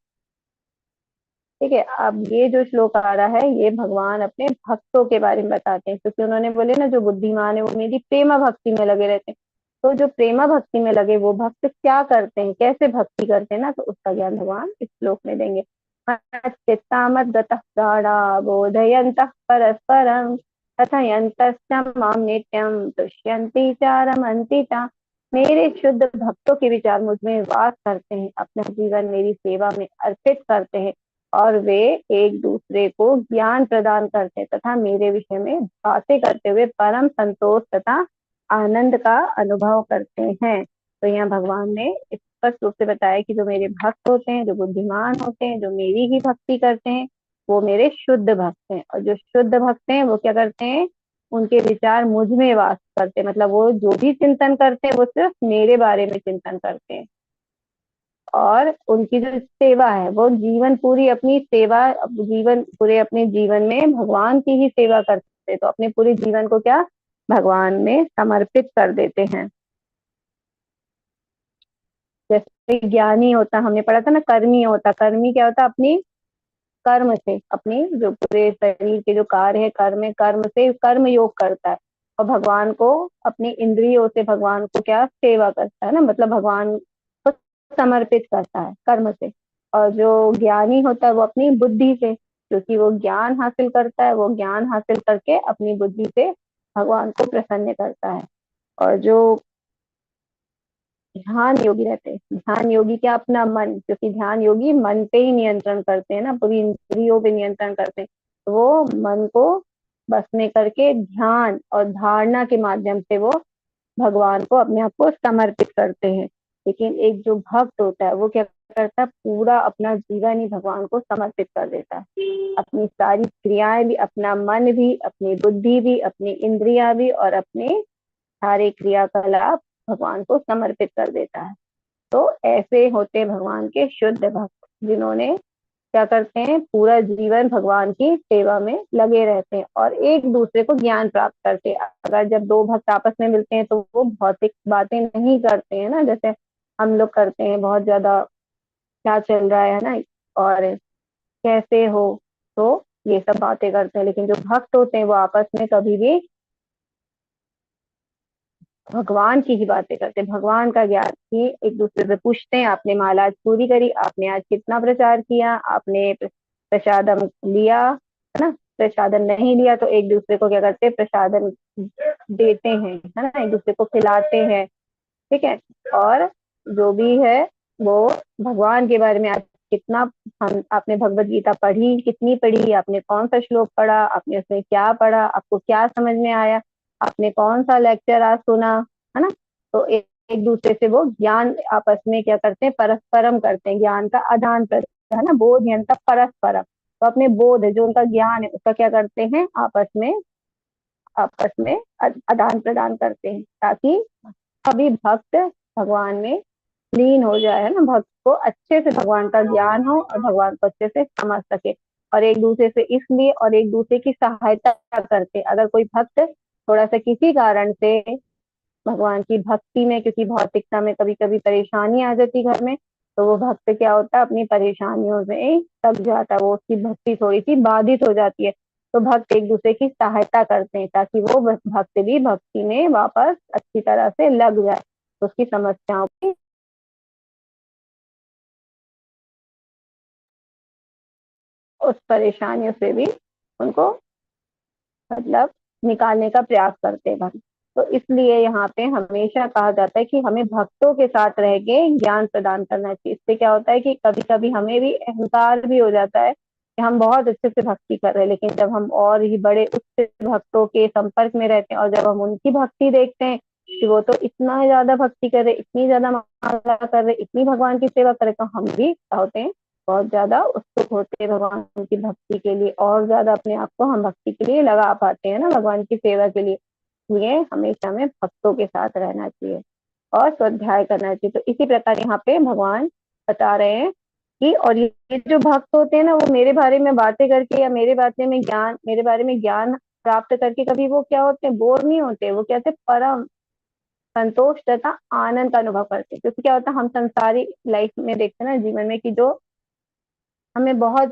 [SPEAKER 1] ठीक है, अब ये जो श्लोक आ रहा है, ये भगवान अपने भक्तों के बारे में बताते हैं, क्योंकि उन्होंने बोले ना जो बुद्धिमान है वो मेरी प्रेमा भक्ति में लगे रहते हैं। तो जो प्रेमा भक्ति में लगे वो भक्त क्या करते हैं, कैसे भक्ति करते हैं ना, तो उसका ज्ञान भगवान इस श्लोक में देंगे। चित्तामद्गतः प्राणा बोधयन्तः परस्परं कथयन्तश्च मां नित्यं तुष्यन्ति च रमन्ति च। मेरे शुद्ध भक्तों के विचार मुझ में वास करते हैं, अपना जीवन मेरी सेवा में अर्पित करते हैं, और वे एक दूसरे को ज्ञान प्रदान करते तथा मेरे विषय में बातें करते हुए परम संतोष तथा आनंद का अनुभव करते हैं। तो यहाँ भगवान ने स्पष्ट रूप से बताया कि जो मेरे भक्त होते हैं, जो बुद्धिमान होते हैं, जो मेरी ही भक्ति करते हैं, वो मेरे शुद्ध भक्त हैं। और जो शुद्ध भक्त हैं वो क्या करते हैं? उनके विचार मुझ में वास करते हैं, मतलब वो जो भी चिंतन करते हैं वो सिर्फ मेरे बारे में चिंतन करते हैं। और उनकी जो सेवा है, वो जीवन पूरी अपनी सेवा, जीवन पूरे अपने जीवन में भगवान की ही सेवा करते, तो अपने पूरे जीवन को क्या? भगवान में समर्पित कर देते हैं। जैसे ज्ञानी होता, हमने पढ़ा था ना, कर्मी होता। कर्मी क्या होता? अपनी कर्म से, अपनी जो पूरे शरीर के जो कार्य है, कर्म से कर्म योग करता है, और भगवान को अपनी इंद्रियों से भगवान को क्या? सेवा करता है ना, मतलब भगवान को समर्पित करता है कर्म से। और जो ज्ञानी होता है वो अपनी बुद्धि से, क्योंकि वो ज्ञान हासिल करता है, वो ज्ञान हासिल करके अपनी बुद्धि से भगवान को प्रसन्न करता है। और जो ध्यान योगी रहते हैं। ध्यान योगी क्या, अपना मन, क्योंकि ध्यान योगी मन पे ही नियंत्रण करते हैं ना, पूरी इंद्रियों पे नियंत्रण करते हैं। तो वो मन को बस में करके ध्यान और धारणा के माध्यम से वो भगवान को अपने आप को समर्पित करते हैं। लेकिन एक जो भक्त होता है वो क्या करता है, पूरा अपना जीवन ही भगवान को समर्पित कर देता है। अपनी सारी क्रियाएं भी, अपना मन भी, अपनी बुद्धि भी, अपनी इंद्रियां भी और अपने सारे क्रियाकलाप भगवान को समर्पित कर देता है। तो ऐसे होते भगवान के शुद्ध भक्त, जिन्होंने क्या करते हैं, पूरा जीवन भगवान की सेवा में लगे रहते हैं और एक दूसरे को ज्ञान प्राप्त करते हैं। अगर जब दो भक्त आपस में मिलते हैं तो वो भौतिक बातें नहीं करते हैं ना, जैसे हम लोग करते हैं बहुत ज्यादा, क्या चल रहा है ना, और कैसे हो, तो ये सब बातें करते हैं। लेकिन जो भक्त होते हैं वो आपस में कभी भी भगवान की ही बातें करते हैं, भगवान का ज्ञान ही एक दूसरे से पूछते हैं। आपने माला आज पूरी करी, आपने आज कितना प्रचार किया, आपने प्रसादम लिया, है ना, प्रसादम नहीं लिया, तो एक दूसरे को क्या करते हैं, प्रसादम देते हैं, है ना, एक दूसरे को खिलाते हैं। ठीक है। और जो भी है वो भगवान के बारे में आज कितना, हम आपने भगवत गीता पढ़ी, कितनी पढ़ी, आपने कौन सा श्लोक पढ़ा, आपने उसमें क्या पढ़ा, आपको क्या समझ में आया, आपने कौन सा लेक्चर आज सुना, है ना। तो एक दूसरे से वो ज्ञान आपस में क्या करते हैं, परस्परम करते हैं, ज्ञान का आदान प्रदान, है ना, बोध यंत्र परस्परम। तो अपने बोध जो उनका ज्ञान है उसका क्या करते हैं, आपस में आदान प्रदान करते हैं, ताकि सभी भक्त भगवान में लीन हो जाए, है ना, भक्त को अच्छे से भगवान का ज्ञान हो और भगवान को अच्छे से समझ सके। और एक दूसरे से इसलिए और एक दूसरे की सहायता करते, अगर कोई भक्त थोड़ा सा किसी कारण से भगवान की भक्ति में, क्योंकि भौतिकता में कभी कभी परेशानी आ जाती घर में, तो वो भक्त क्या होता है, अपनी परेशानियों से थक जाता है, वो उसकी भक्ति थोड़ी सी बाधित हो जाती है। तो भक्त एक दूसरे की सहायता करते हैं ताकि वो भक्त भी भक्ति में वापस अच्छी तरह से लग जाए, तो उसकी समस्याओं की, उस परेशानियों से भी उनको मतलब निकालने का प्रयास करते हैं भक्त। तो इसलिए यहाँ पे हमेशा कहा जाता है कि हमें भक्तों के साथ रह के ज्ञान प्रदान करना चाहिए। इससे क्या होता है कि कभी कभी हमें भी अहंकार भी हो जाता है कि हम बहुत अच्छे से भक्ति कर रहे हैं, लेकिन जब हम और ही बड़े उच्च भक्तों के संपर्क में रहते हैं और जब हम उनकी भक्ति देखते हैं कि वो तो इतना ज्यादा भक्ति कर रहे, इतनी ज्यादा माला कर रहे, इतनी भगवान की सेवा करे, तो हम भी क्या होते हैं, बहुत ज्यादा उत्सुक होते हैं भगवान की भक्ति के लिए, और ज्यादा अपने आप को हम भक्ति के लिए लगा पाते हैं ना, भगवान की सेवा के लिए। ये हमेशा हमें भक्तों के साथ रहना चाहिए और स्वाध्याय करना चाहिए। तो इसी प्रकार यहाँ पे भगवान बता रहे हैं कि, और ये जो भक्त होते हैं ना, वो मेरे बारे में बातें करके या मेरे बारे में ज्ञान प्राप्त करके कभी वो क्या होते हैं, बोर नहीं होते, वो कहते परम संतोष तथा आनंद का अनुभव करते हैं। क्योंकि क्या होता है, हम संसारी लाइफ में देखते हैं ना, जीवन में, कि जो हमें बहुत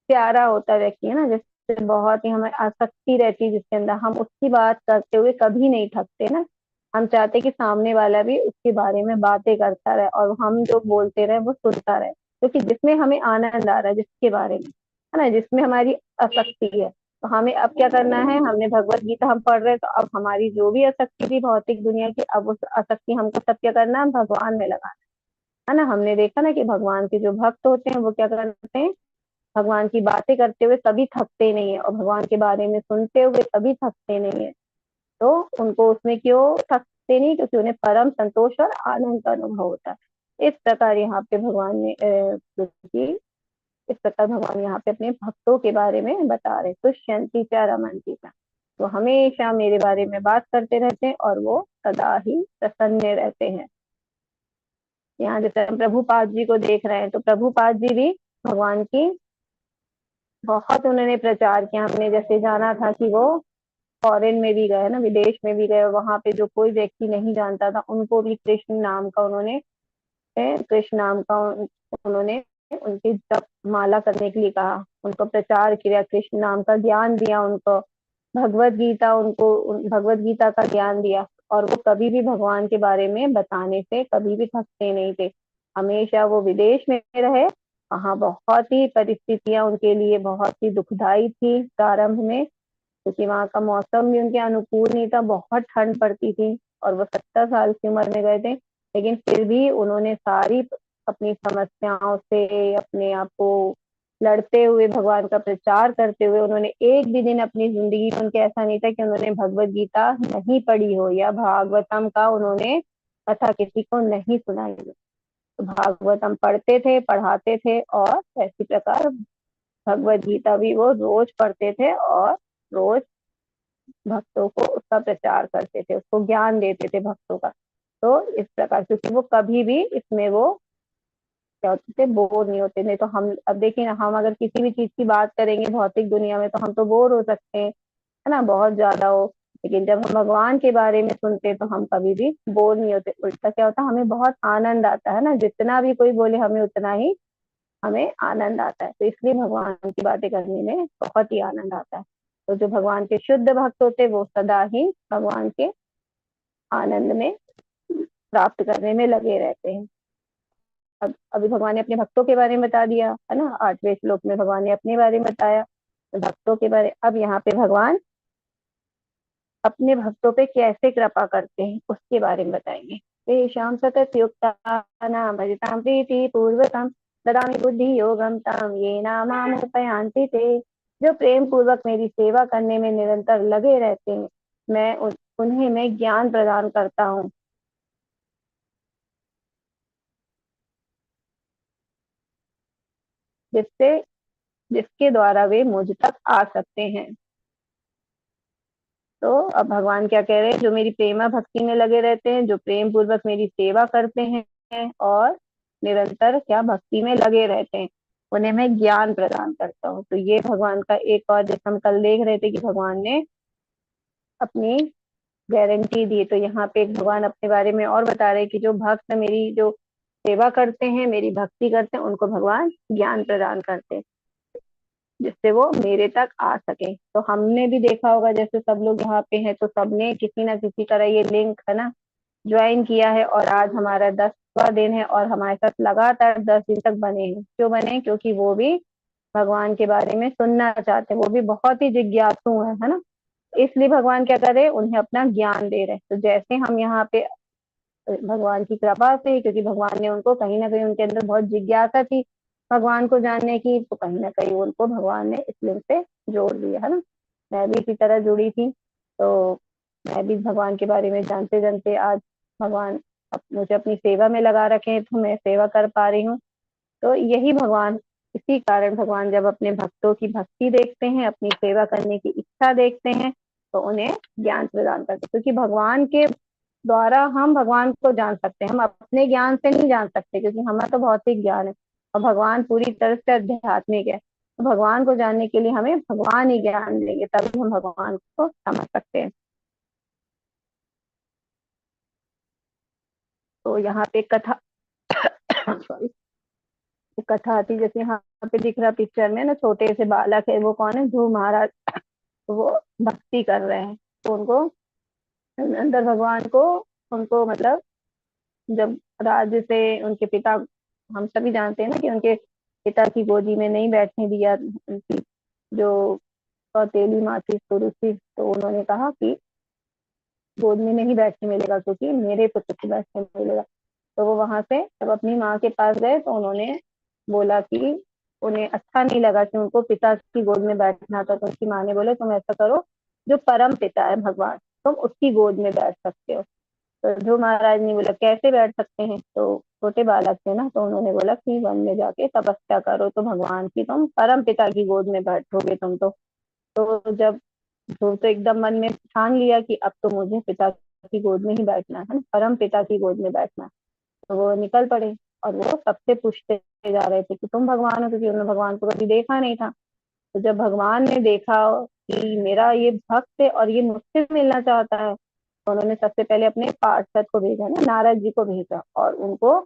[SPEAKER 1] प्यारा होता व्यक्ति है ना, जैसे बहुत ही हमें आसक्ति रहती है जिसके अंदर, हम उसकी बात करते हुए कभी नहीं थकते ना। हम चाहते कि सामने वाला भी उसके बारे में बातें करता रहे और हम जो बोलते रहे वो सुनता रहे, क्योंकि जिसमें हमें आनंद आ रहा है, जिसके बारे में, है ना, जिसमें हमारी आसक्ति है। तो हमें अब क्या करना है, हमने भगवत गीता हम पढ़ रहे हैं, तो अब हमारी जो भी आसक्ति थी भौतिक दुनिया की, अब उस आसक्ति हमको सब क्या करना है, भगवान में लगाना है ना। हमने देखा ना कि भगवान के जो भक्त होते हैं वो क्या करते हैं, भगवान की बातें करते हुए कभी थकते नहीं है और भगवान के बारे में सुनते हुए कभी थकते नहीं है। तो उनको उसमें क्यों थकते नहीं, क्योंकि उन्हें परम संतोष और आनंद का अनुभव होता है। इस प्रकार यहाँ पे भगवान ने इस प्रकार भगवान यहाँ पे अपने भक्तों के बारे में बता रहे, तुष्यंती च रमन्ति च, तो हमेशा मेरे बारे में बात करते रहते हैं और वो सदा ही प्रसन्न रहते हैं। यहाँ जैसे हम प्रभुपाद जी को देख रहे हैं, तो प्रभुपाद जी भी भगवान की बहुत उन्होंने प्रचार किया। हमने जैसे जाना था कि वो फॉरेन में भी गए ना, विदेश में भी गए, वहां पे जो कोई व्यक्ति नहीं जानता था उनको भी कृष्ण नाम का उन्होंने उनकी जप माला करने के लिए कहा, उनको प्रचार किया, कृष्ण नाम का ज्ञान दिया, उनको भगवत गीता का ज्ञान दिया। और वो कभी भी भगवान के बारे में बताने से कभी भी थकते नहीं थे। हमेशा वो विदेश में रहे, वहाँ बहुत ही परिस्थितियां उनके लिए बहुत ही दुखदाई थी प्रारंभ में, क्योंकि वहाँ का मौसम भी उनके अनुकूल नहीं था, बहुत ठंड पड़ती थी और वो 70 साल की उम्र में गए थे। लेकिन फिर भी उन्होंने सारी अपनी समस्याओं से अपने आप को लड़ते हुए, भगवान का प्रचार करते हुए, उन्होंने एक भी दिन अपनी जिंदगी में उनके ऐसा नहीं था कि उन्होंने भगवत गीता नहीं पढ़ी हो या भागवतम का उन्होंने कथा किसी को नहीं सुनाई हो। तो भागवतम पढ़ते थे, पढ़ाते थे, और ऐसी प्रकार भगवत गीता भी वो रोज पढ़ते थे और रोज भक्तों को उसका प्रचार करते थे, उसको ज्ञान देते थे भक्तों का। तो इस प्रकार, क्योंकि वो कभी भी इसमें वो क्या होते थे, बोर नहीं होते। नहीं तो हम अब देखिए ना, हम अगर किसी भी चीज की बात करेंगे भौतिक दुनिया में तो हम तो बोर हो सकते हैं, है ना, बहुत ज्यादा हो। लेकिन जब हम भगवान के बारे में सुनते हैं तो हम कभी भी बोर नहीं होते, उल्टा क्या होता है, हमें बहुत आनंद आता है ना, जितना भी कोई बोले हमें उतना ही हमें आनंद आता है। तो इसलिए भगवान की बातें करने में बहुत ही आनंद आता है। तो जो भगवान के शुद्ध भक्त होते हैं वो सदा ही भगवान के आनंद में प्राप्त करने में लगे रहते हैं। अब अभी भगवान ने अपने भक्तों के बारे में बता दिया, है ना, 8वें श्लोक में भगवान ने अपने बारे में बताया भक्तों के बारे। अब यहाँ पे भगवान अपने भक्तों पे कैसे कृपा करते हैं उसके बारे में बताएंगे। तेषां सतत युक्तानां भजतां प्रीति पूर्वकं ददामि बुद्धि योगम ताम ये नामामुपयान्ति ते। जो प्रेम पूर्वक मेरी सेवा करने में निरंतर लगे रहते हैं, मैं उन्हें मैं ज्ञान प्रदान करता हूँ, जिससे जिसके द्वारा वे मुझ तक आ सकते हैं। तो अब भगवान क्या कह रहे हैं, जो मेरी प्रेमा भक्ति में लगे रहते हैं, जो प्रेम पूर्वक मेरी सेवा करते हैं और निरंतर क्या भक्ति में लगे रहते हैं, उन्हें मैं ज्ञान प्रदान करता हूँ। तो ये भगवान का एक और, जैसे हम कल देख रहे थे कि भगवान ने अपनी गारंटी दी, तो यहाँ पे एक भगवान अपने बारे में और बता रहे हैं कि जो भक्त मेरी जो सेवा करते हैं, मेरी भक्ति करते हैं, उनको भगवान ज्ञान प्रदान करते हैं, जिससे वो मेरे तक आ सके। तो हमने भी देखा होगा, जैसे सब लोग यहाँ पे हैं तो सबने किसी ना किसी तरह ये लिंक, है ना, ज्वाइन किया है, और आज हमारा 10वां दिन है और हमारे साथ लगातार 10 दिन तक बने हैं। क्यों बने? क्योंकि वो भी भगवान के बारे में सुनना चाहते हैं, वो भी बहुत ही जिज्ञासु है ना। इसलिए भगवान क्या कर रहे हैं, उन्हें अपना ज्ञान दे रहे हैं। तो जैसे हम यहाँ पे भगवान की कृपा से, क्योंकि भगवान ने उनको कहीं ना कहीं, उनके अंदर बहुत जिज्ञासा थी भगवान को जानने की, तो कहीं ना कहीं उनको भगवान ने इस लिंक से जोड़ दिया, है ना। मैं भी इसी तरह जुड़ी थी, तो मैं भी भगवान के बारे में जानते जानते आज भगवान मुझे अपनी सेवा में लगा रखे हैं, तो मैं सेवा कर पा रही हूँ। तो यही भगवान, इसी कारण भगवान जब अपने भक्तों की भक्ति देखते हैं, अपनी सेवा करने की इच्छा देखते हैं, तो उन्हें ज्ञान प्रदान करते हैं। क्योंकि भगवान के द्वारा हम भगवान को जान सकते हैं, हम अपने ज्ञान से नहीं जान सकते, क्योंकि हमारा तो भौतिक ज्ञान है और भगवान पूरी तरह से आध्यात्मिक है। तो भगवान को जानने के लिए हमें भगवान ही ज्ञान देंगे, तभी हम भगवान को समझ सकते हैं। तो यहाँ पे कथा सॉरी, कथा आती, जैसे यहाँ पे दिख रहा पिक्चर में ना, छोटे से बालक है, वो कौन है, ध्रुव महाराज। तो वो भक्ति कर रहे हैं, तो उनको अंदर भगवान को, उनको मतलब जब राज्य से उनके पिता, हम सभी जानते हैं ना कि उनके पिता की गोदी में नहीं बैठने दिया, उनकी जो सौतेली माँ थी सुरुचि, तो उन्होंने कहा कि गोद में नहीं बैठने मिलेगा, क्योंकि मेरे पुत्र को बैठने मिलेगा। तो वो वहां से जब अपनी माँ के पास गए तो उन्होंने बोला कि उन्हें अच्छा नहीं लगा कि उनको पिता की गोद में बैठना था। तो उनकी माँ ने बोला, तुम ऐसा करो, जो परम पिता है भगवान, तुम उसकी गोद में बैठ सकते हो। तो ध्रुव महाराज ने बोला, कैसे बैठ सकते हैं? तो छोटे बालक थे ना, तो उन्होंने बोला कि वन में जाके तपस्या करो, तो भगवान की तुम परम पिता की गोद में बैठोगे तुम तो जब ध्रुव तो एकदम मन में ठान लिया कि अब तो मुझे पिता की गोद में ही बैठना है ना, परम पिता की गोद में बैठना। तो वो निकल पड़े और वो सबसे पूछते जा रहे थे कि तुम भगवान हो, क्योंकि उन्होंने भगवान को कभी देखा नहीं था। तो जब भगवान ने देखा कि मेरा ये भक्त है और ये मुझसे मिलना चाहता है, तो उन्होंने सबसे पहले अपने पार्षद को भेजा ना, नारद जी को भेजा, और उनको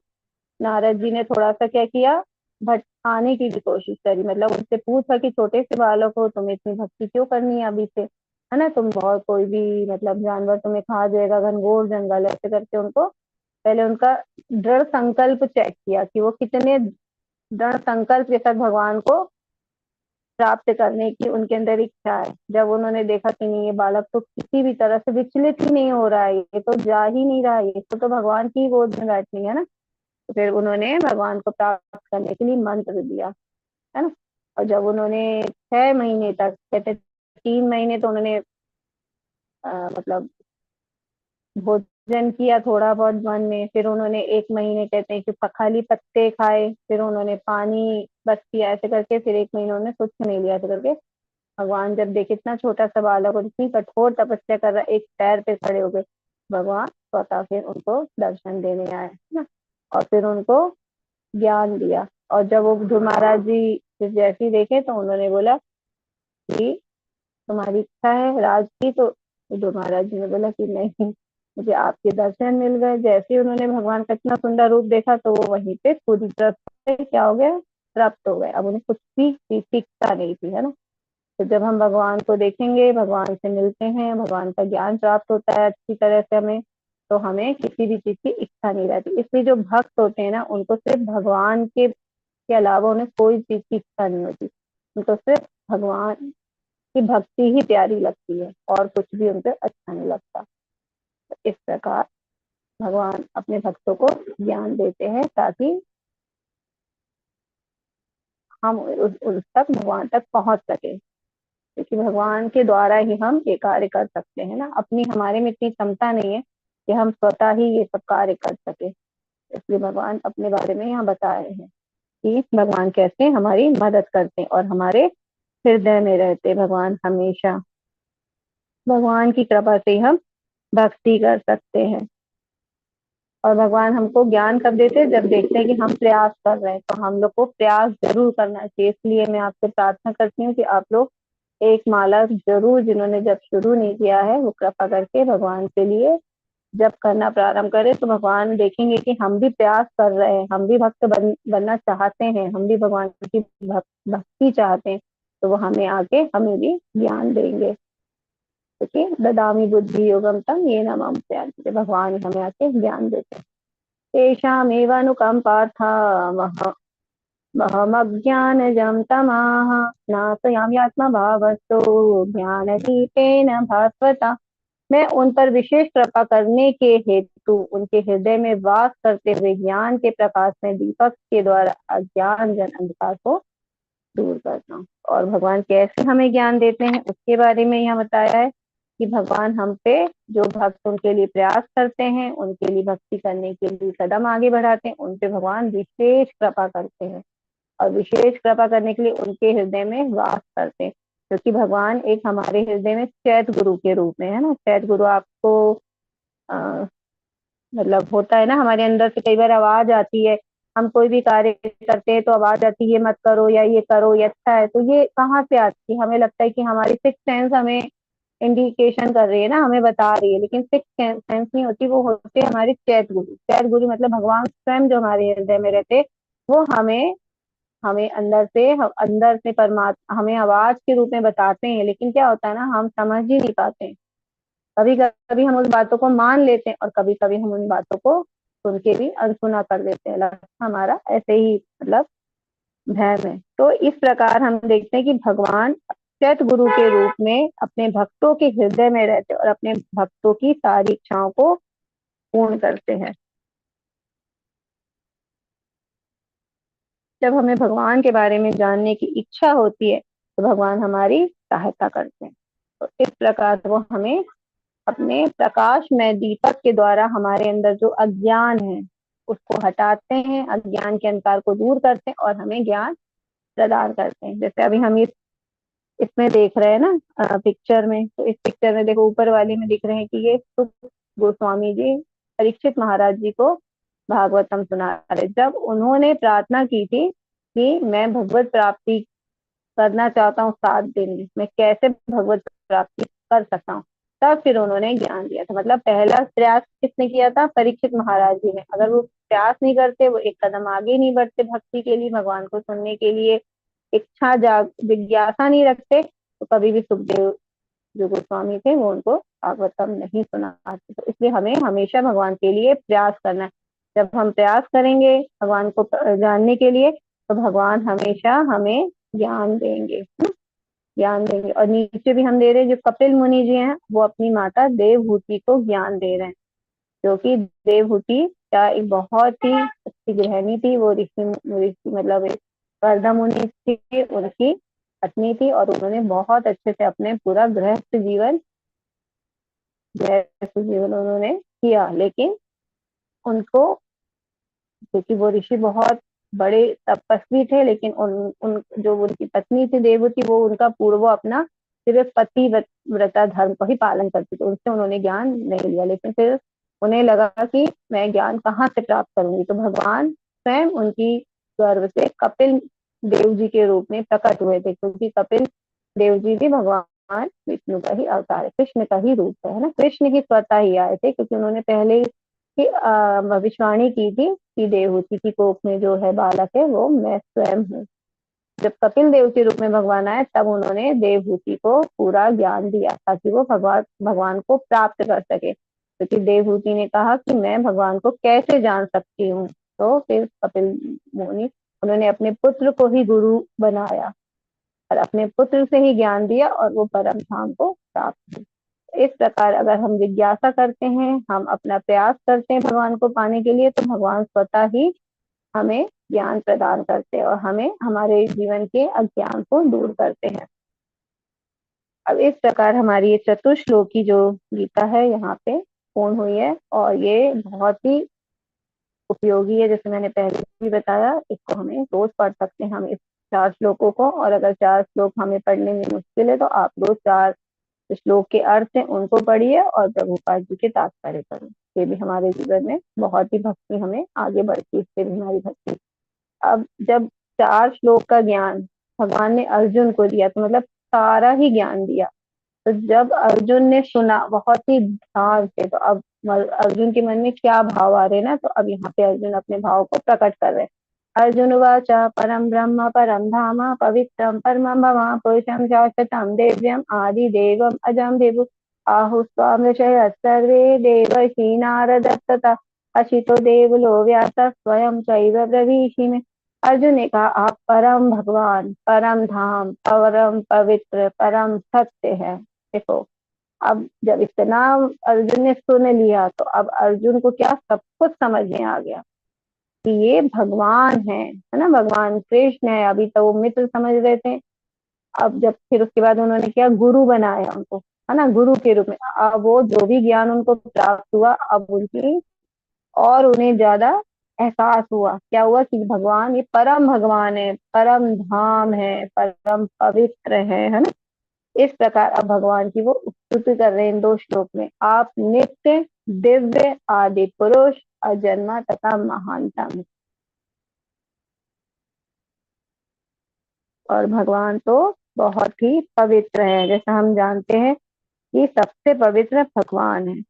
[SPEAKER 1] नारद जी ने थोड़ा सा क्या किया, भटकाने की भी कोशिश करी। मतलब उनसे पूछा कि छोटे से बालक हो, तुम्हें इतनी भक्ति क्यों करनी है अभी से, है ना, तुम बहुत, कोई भी मतलब जानवर तुम्हें खा जाएगा, घनघोर जंगल, ऐसे करके उनको पहले उनका दृढ़ संकल्प चेक किया कि वो कितने दृढ़ संकल्प के साथ भगवान को प्राप्त करने की उनके अंदर इच्छा है। जब उन्होंने देखा कि नहीं, ये बालक तो किसी भी तरह से विचलित ही नहीं हो रहा है, ये तो जा ही नहीं रहा है, इसको तो भगवान की गोद में बैठनी है ना, तो फिर उन्होंने भगवान को प्राप्त करने के लिए मंत्र दिया, है ना। और जब उन्होंने 6 महीने तक, कहते 3 महीने तो उन्होंने मतलब भोजन किया थोड़ा बहुत वन में, फिर उन्होंने 1 महीने कहते हैं कि खाली पत्ते खाए, फिर उन्होंने पानी बस पिया, ऐसे करके फिर 1 महीने उन्होंने कुछ नहीं लिया, ऐसे करके भगवान जब देखे इतना छोटा सा बालक और इतनी कठोर तपस्या कर रहा है, एक पैर पे खड़े हो गए, भगवान स्वतः फिर उनको दर्शन देने आए, है ना। और फिर उनको ज्ञान दिया। और जब वो ध्रुव महाराज जी फिर जैसे ही देखे तो उन्होंने बोला कि तुम्हारी इच्छा है राज की, तो ध्रुव महाराज जी ने बोला कि नहीं, मुझे आपके दर्शन मिल गए। जैसे ही उन्होंने भगवान का इतना सुंदर रूप देखा तो वो वहीं पे पूरी तरह से क्या हो गया, तृप्त हो गए। अब उन्हें कुछ भी चीज की इच्छा नहीं थी, है ना। तो जब हम भगवान को देखेंगे, भगवान से मिलते हैं, भगवान का ज्ञान प्राप्त होता है अच्छी तरह से हमें, तो हमें किसी भी चीज की इच्छा नहीं रहती। इसलिए जो भक्त होते हैं ना, उनको सिर्फ भगवान के अलावा उन्हें कोई चीज की इच्छा नहीं होती, उनको सिर्फ भगवान की भक्ति ही प्यारी लगती है और कुछ भी उनको अच्छा नहीं लगता। तो इस प्रकार भगवान अपने भक्तों को ज्ञान देते हैं ताकि हम उस तक, भगवान तक पहुंच सके, क्योंकि भगवान के द्वारा ही हम ये कार्य कर सकते हैं ना। अपनी हमारे में इतनी क्षमता नहीं है कि हम स्वतः ही ये सब कार्य कर सके। इसलिए भगवान अपने बारे में यहाँ बता रहे हैं कि भगवान कैसे हमारी मदद करते हैं और हमारे हृदय में रहते भगवान हमेशा। भगवान की कृपा से हम भक्ति कर सकते हैं। और भगवान हमको ज्ञान कब देते हैं, जब देखते हैं कि हम प्रयास कर रहे हैं। तो हम लोग को प्रयास जरूर करना चाहिए। इसलिए मैं आपसे प्रार्थना करती हूँ कि आप लोग एक माला जरूर, जिन्होंने जब शुरू नहीं किया है, वो कृपा करके भगवान के लिए जब करना प्रारंभ करें, तो भगवान देखेंगे कि हम भी प्रयास कर रहे हैं, हम भी भक्त बनना चाहते हैं, हम भी भगवान की भक्ति चाहते हैं, तो वो हमें आके हमें भी ज्ञान देंगे। क्योंकि ददामी बुद्धि योगम तम ये नमः प्रयान्ति, भगवान हमें आके ज्ञान देते हैं। तेषामेव अनुकंपार्था महमज्ञानजं तमाह नाशयाम्यात्मभावस्तु ज्ञानदीपेन भास्वता। मैं उन पर विशेष कृपा करने के हेतु उनके हृदय में वास करते हुए ज्ञान के प्रकाश में दीपक के द्वारा अज्ञान जन अंधकार को दूर करता हूँ। और भगवान कैसे हमें ज्ञान देते हैं उसके बारे में यहाँ बताया है कि भगवान हम पे, जो भक्त उनके लिए प्रयास करते हैं, उनके लिए भक्ति करने के लिए कदम आगे बढ़ाते हैं, उन पे भगवान विशेष कृपा करते हैं और विशेष कृपा करने के लिए उनके हृदय में वास करते हैं। क्योंकि भगवान एक हमारे हृदय में चैत गुरु के रूप में है ना। चैत गुरु आपको मतलब होता है ना, हमारे अंदर से कई बार आवाज आती है, हम कोई भी कार्य करते हैं तो आवाज आती है, ये मत करो या ये करो, ये अच्छा है। तो ये कहाँ से आती है? हमें लगता है कि हमारी सिक्स सेंस हमें इंडिकेशन कर रही है ना, हमें बता रही है, लेकिन सिक्स सेंस नहीं होती, वो होते हैं हमारे चैत गुरु। चैत गुरु मतलब भगवान स्वयं जो हमारे हृदय में रहते, वो हमें हमें अंदर से परमात्मा हमें आवाज के रूप में बताते हैं। लेकिन क्या होता है ना, हम समझ ही नहीं पाते हैं। कभी कभी हम उस बातों को मान लेते हैं और कभी कभी हम उन बातों को सुन के भी अनसुना कर देते हैं। हमारा ऐसे ही मतलब भय में। तो इस प्रकार हम देखते हैं कि भगवान चैत गुरु के रूप में अपने भक्तों के हृदय में रहते और अपने भक्तों की सारी इच्छाओं को पूर्ण करते हैं। जब हमें भगवान के बारे में जानने की इच्छा होती है तो भगवान हमारी सहायता करते हैं। तो इस प्रकार वो हमें अपने प्रकाश में दीपक के द्वारा हमारे अंदर जो अज्ञान है उसको हटाते हैं, अज्ञान के अंधकार को दूर करते हैं और हमें ज्ञान प्रदान करते हैं। जैसे अभी हम इसमें देख रहे हैं ना पिक्चर में, तो इस पिक्चर में देखो ऊपर वाली में दिख रहे हैं कि ये सुख गोस्वामी जी परीक्षित महाराज जी को भागवतम सुना रहे। जब उन्होंने प्रार्थना की थी कि मैं भगवत प्राप्ति करना चाहता हूँ 7 दिन में, मैं कैसे भगवत प्राप्ति कर सकता हूँ, तब फिर उन्होंने ज्ञान दिया था। मतलब पहला प्रयास किसने किया था? परीक्षित महाराज जी ने। अगर वो प्रयास नहीं करते, वो एक कदम आगे नहीं बढ़ते भक्ति के लिए, भगवान को सुनने के लिए इच्छा जिज्ञासा नहीं रखते, तो कभी भी सुखदेव जो गोस्वामी थे वो उनको भागवतम नहीं सुनाते। तो इसलिए हमें हमेशा भगवान के लिए प्रयास करना है। जब हम प्रयास करेंगे भगवान को जानने के लिए, तो भगवान हमेशा हमें ज्ञान देंगे, ज्ञान देंगे। और नीचे भी हम दे रहे हैं, जो कपिल मुनि जी हैं वो अपनी माता देवहूति को ज्ञान दे रहे हैं, क्योंकि देवहूति क्या एक बहुत ही अच्छी गृहिणी थी। वो ऋषि ऋषि मतलब एक वर्धा मुनि थी, उनकी पत्नी थी, और उन्होंने बहुत अच्छे से अपने पूरा गृहस्थ जीवन उन्होंने किया। लेकिन उनको, क्योंकि वो ऋषि बहुत बड़े तपस्वी थे, लेकिन उन जो उनकी पत्नी थी देवहूति, वो उनका पूर्व अपना सिर्फ पति व्रता धर्म को ही पालन करती थी, उनसे उन्होंने ज्ञान नहीं लिया। लेकिन फिर उन्हें लगा कि मैं ज्ञान कहाँ से प्राप्त करूंगी, तो भगवान स्वयं उनकी गर्भ से कपिल देव जी के रूप में प्रकट हुए थे, क्योंकि कपिल देव जी भी भगवान विष्णु का ही अवतार है, कृष्ण का ही रूप है ना। कृष्ण ही स्वतः ही आए थे, क्योंकि उन्होंने पहले ही भविष्यवाणी की थी कि देवहूति की कोख में जो है बालक है वो मैं स्वयं हूँ। जब कपिल देव के रूप में भगवान आए, तब उन्होंने देवहूति को पूरा ज्ञान दिया ताकि वो भगवान को प्राप्त कर सके, क्योंकि देवहूति ने कहा कि मैं भगवान को कैसे जान सकती हूँ। तो फिर कपिल मुनि, उन्होंने अपने पुत्र को ही गुरु बनाया और अपने पुत्र से ही ज्ञान दिया, और वो परम धाम को प्राप्त हुए। इस प्रकार अगर हम जिज्ञासा करते हैं, हम अपना प्रयास करते हैं भगवान को पाने के लिए, तो भगवान स्वतः ही हमें ज्ञान प्रदान करते हैं और हमें हमारे जीवन के अज्ञान को दूर करते हैं। अब इस प्रकार हमारी ये चतुश्लोकी जो गीता है यहाँ पे पूर्ण हुई है, और ये बहुत ही उपयोगी है। जैसे मैंने पहले भी बताया, इसको हमें रोज पढ़ सकते हैं हम इस 4 श्लोकों को, और अगर 4 श्लोक हमें पढ़ने में मुश्किल है तो आप रोज 4 श्लोक के अर्थ हैं उनको पढ़िए और प्रभुपाद जी के तात्पर्य करें। ये भी हमारे जीवन में बहुत ही भक्ति हमें आगे बढ़ती है, इससे भी हमारी भक्ति। अब जब 4 श्लोक का ज्ञान भगवान ने अर्जुन को दिया, तो मतलब सारा ही ज्ञान दिया। तो जब अर्जुन ने सुना बहुत ही ध्यान से, तो अब अर्जुन के मन में क्या भाव आ रहे ना, तो अब यहाँ पे अर्जुन अपने भाव को प्रकट कर रहे हैं। अर्जुन उवाच परम ब्रह्म परम धाम पवित्रम परमं भवां पुरुषं शाश्वतं दिव्यम् आदिदेवम् अजं विभु आहुस्त्वां ऋषयः सर्वे देवर्षि नारदस्तथा अशितो देवलो व्यासः स्वयं चैव ब्रवीषि मे। अर्जुन ने कहा, आप परम भगवान, परम धाम, परम पवित्र, परम सत्य है। देखो, अब जब इतना अर्जुन ने सुन लिया, तो अब अर्जुन को क्या सब कुछ समझ में आ गया कि ये भगवान है ना, भगवान कृष्ण है। अभी तो वो मित्र समझ रहे थे, अब जब फिर उसके बाद उन्होंने क्या गुरु बनाया उनको, है ना, गुरु के रूप में। अब वो जो भी ज्ञान उनको प्राप्त हुआ, अब उनकी और उन्हें ज्यादा एहसास हुआ, क्या हुआ कि भगवान ये परम भगवान है, परम धाम है, परम पवित्र है ना। इस प्रकार अब भगवान की वो स्तुति कर रहे हैं इन 2 श्लोक में। आप नित्य दिव्य आदि पुरुष अजन्मा तथा महानतम। और भगवान तो बहुत ही पवित्र है, जैसा हम जानते हैं कि सबसे पवित्र भगवान है।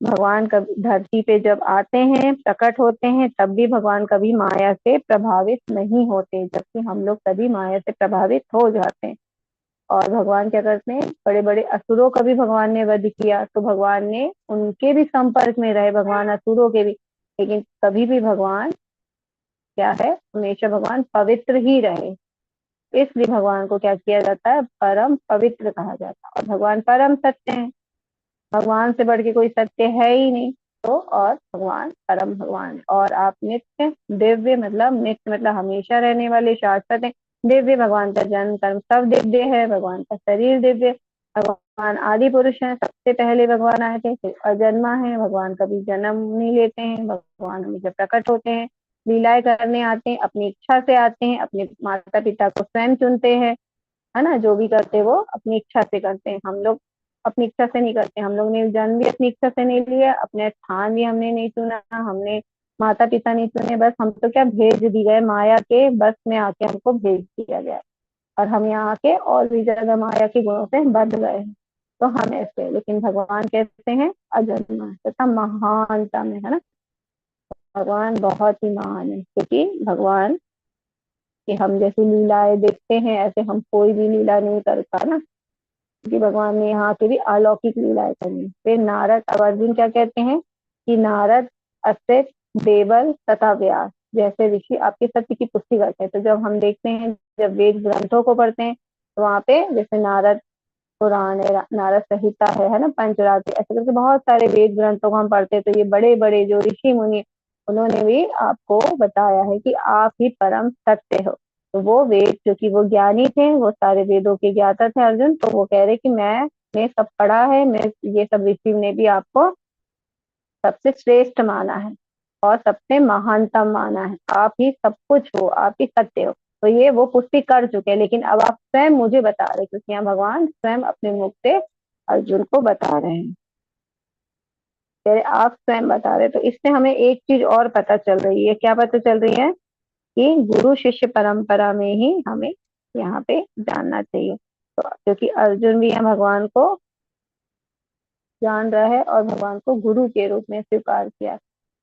[SPEAKER 1] भगवान कभी धरती पे जब आते हैं, प्रकट होते हैं, तब भी भगवान कभी माया से प्रभावित नहीं होते, जबकि हम लोग कभी माया से प्रभावित हो जाते हैं। और भगवान क्या करते हैं, बड़े बड़े असुरों का भी भगवान ने वध किया, तो भगवान ने उनके भी संपर्क में रहे, भगवान असुरों के भी, लेकिन कभी भी भगवान क्या है, हमेशा भगवान पवित्र ही रहे। इसलिए भगवान को क्या किया जाता है, परम पवित्र कहा जाता है। और भगवान परम सत्य है, भगवान से बढ़ के कोई सत्य है ही नहीं। तो और भगवान परम भगवान है। और आप नित्य दिव्य, मतलब नित्य मतलब हमेशा रहने वाले, शाश्वत है। दिव्य, भगवान का जन्म कर्म सब दिव्य है, भगवान का शरीर दिव्य। भगवान आदि पुरुष है, सबसे पहले भगवान आए थे, फिर अजन्मा है, भगवान कभी जन्म नहीं लेते हैं, भगवान हमेशा प्रकट होते हैं, लीलाएं करने आते हैं, अपनी इच्छा से आते हैं, अपने माता पिता को स्वयं चुनते हैं, है ना। जो भी करते हैं वो अपनी इच्छा से करते हैं, हम लोग अपनी इच्छा से नहीं करते। हम लोग ने जन्म भी अपनी इच्छा से नहीं लिया, अपने स्थान भी हमने नहीं चुना, हमने माता पिता नहीं चुने, बस हम तो क्या भेज दी गए, माया के बस में आके हमको भेज दिया गया, और हम यहाँ आके और भी ज्यादा माया के गुणों से बंध गए हैं। तो हम ऐसे, लेकिन भगवान कैसे हैं, अजन्मा तथा महानतम है ना। भगवान बहुत ही महान है, क्योंकि भगवान कि हम जैसी लीलाएं देखते हैं, ऐसे हम कोई भी लीला नहीं करता ना, क्योंकि भगवान ने यहाँ के भी अलौकिक लीलाएं करी। फिर नारद, अब अर्जुन क्या कहते हैं कि नारद, असित, देवल तथा व्यास, जैसे ऋषि आपके सत्य की पुष्टि करते हैं। तो जब हम देखते हैं, जब वेद ग्रंथों को पढ़ते हैं, तो वहाँ पे जैसे नारद पुराण है, नारद संहिता है ना, पंचरात्र, ऐसे करके बहुत सारे वेद ग्रंथों को हम पढ़ते हैं। तो ये बड़े बड़े जो ऋषि मुनि, उन्होंने भी आपको बताया है कि आप ही परम सत्य हो। तो वो वेद, क्योंकि वो ज्ञानी थे, वो सारे वेदों के ज्ञाता थे अर्जुन, तो वो कह रहे कि मैं सब पढ़ा है, मैं ये सब ऋषि ने भी आपको सबसे श्रेष्ठ माना है और सबसे महानतम माना है। आप ही सब कुछ हो, आप ही सत्य हो। तो ये वो पुष्टि कर चुके हैं, लेकिन अब आप स्वयं मुझे बता रहे, क्योंकि यहाँ भगवान स्वयं अपने मुख से अर्जुन को बता रहे हैं। तेरे आप स्वयं बता रहे, तो इससे हमें एक चीज और पता चल रही है। क्या पता चल रही है? कि गुरु शिष्य परंपरा में ही हमें यहाँ पे जानना चाहिए। तो क्योंकि अर्जुन भी यहाँ भगवान को जान रहा है और भगवान को गुरु के रूप में स्वीकार किया।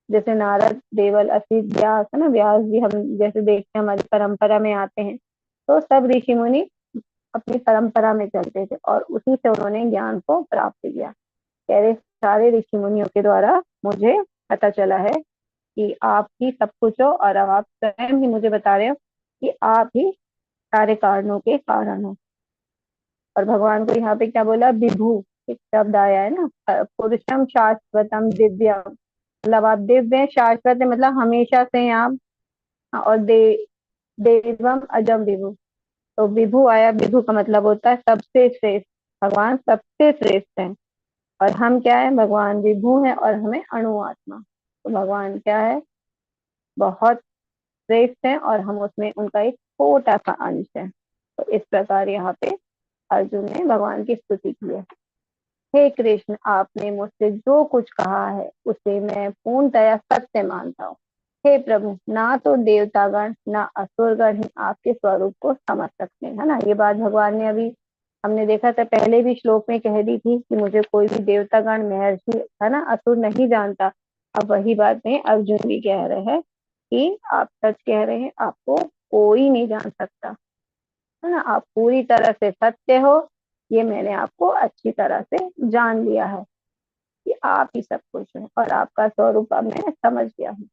[SPEAKER 1] जैसे नारद, देवल, असित, व्यास है ना, व्यास जी हम जैसे देखते हैं हमारी परंपरा में आते हैं। तो सब ऋषि मुनि अपनी परंपरा में चलते थे और उसी से उन्होंने ज्ञान को प्राप्त किया। कह रहे सारे ऋषि मुनियों के द्वारा मुझे पता चला है कि आप ही सब कुछ हो, और अब आप स्वयं ही मुझे बता रहे हो कि आप ही सारे कारणों के कारण हो। और भगवान को यहाँ पे क्या बोला? विभू एक शब्द आया है ना, पुरुषम शाश्वतम दिव्यम, मतलब आप दिव्य शाश्वत है, मतलब हमेशा से हैं आप। और देवम अजम विभु, तो विभु आया, विभु का मतलब होता है सबसे श्रेष्ठ। भगवान सबसे श्रेष्ठ है और हम क्या है? भगवान विभु है और हमें अणु आत्मा। तो भगवान क्या है? बहुत श्रेष्ठ है और हम उसमें उनका एक छोटा सा अंश है। तो इस प्रकार यहाँ पे अर्जुन ने भगवान की स्तुति की है। हे कृष्ण, आपने मुझसे जो कुछ कहा है उसे मैं पूर्णतया सत्य मानता हूँ। हे प्रभु, ना तो देवतागण ना असुरगण ही आपके स्वरूप को समझ सकते हैं, है ना। ये बात भगवान ने अभी हमने देखा था, पहले भी श्लोक में कह दी थी कि मुझे कोई भी देवतागण, महर्षि है ना, असुर नहीं जानता। अब वही बात में अर्जुन भी कह रहे हैं कि आप सच कह रहे हैं, आपको कोई नहीं जान सकता, है ना। आप पूरी तरह से सत्य हो, ये मैंने आपको अच्छी तरह से जान लिया है कि आप ही सब कुछ है और आपका स्वरूप अब मैं समझ गया हूँ।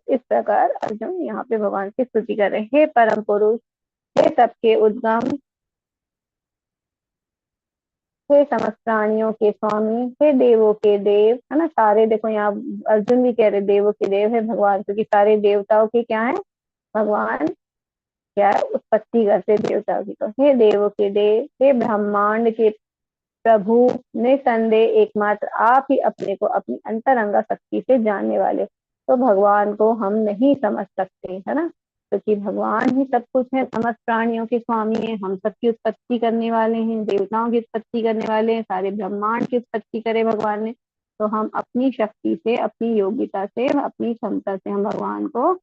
[SPEAKER 1] इस प्रकार अर्जुन यहाँ पे भगवान की स्तुति कर रहे हैं। हे परम पुरुष, हे सबके उद्गम, हे समस्त प्राणियों के स्वामी, हे देवों के देव, है ना। सारे देखो यहाँ अर्जुन भी कह रहे देवों के देव है भगवान, क्योंकि सारे देवताओं के क्या है? भगवान क्या है? उत्पत्ति करते देवताओं की। तो हे देवों के देव, हे ब्रह्मांड के प्रभु, निसंदेह एकमात्र आप ही अपने को अपनी अंतरंगा शक्ति से जानने वाले। तो भगवान को हम नहीं समझ सकते, है ना, क्योंकि भगवान ही सब कुछ है, समस्त प्राणियों के स्वामी है, हम सबकी उत्पत्ति करने वाले हैं, देवताओं की उत्पत्ति करने वाले हैं, सारे ब्रह्मांड की उत्पत्ति करे भगवान ने। तो हम अपनी शक्ति से, अपनी योग्यता से, अपनी क्षमता से हम भगवान को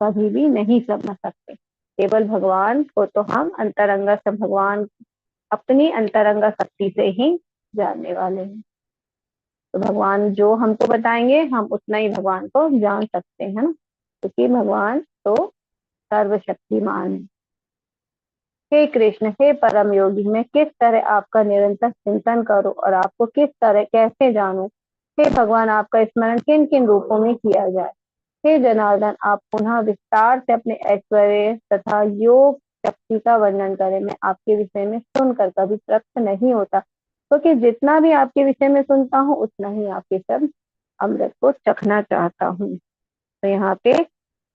[SPEAKER 1] कभी भी नहीं समझ सकते। केवल भगवान को तो हम अंतरंगा से, भगवान अपनी अंतरंगा शक्ति से ही जानने वाले हैं। तो भगवान जो हमको बताएंगे हम उतना ही भगवान को जान सकते हैं ना, क्योंकि भगवान तो सर्वशक्तिमान है। हे कृष्ण, हे परम योगी, मैं किस तरह आपका निरंतर चिंतन करूं और आपको किस तरह कैसे जानूं? हे भगवान, आपका स्मरण किन किन रूपों में किया जाए? हे जनार्दन, आप पुनः विस्तार से अपने ऐश्वर्य तथा योग शक्ति का वर्णन करें। मैं आपके विषय में सुनकर कभी तृप्त नहीं होता, क्योंकि जितना भी आपके विषय में सुनता हूँ उतना ही आपके सब अमृत को चखना चाहता हूँ। तो यहाँ पे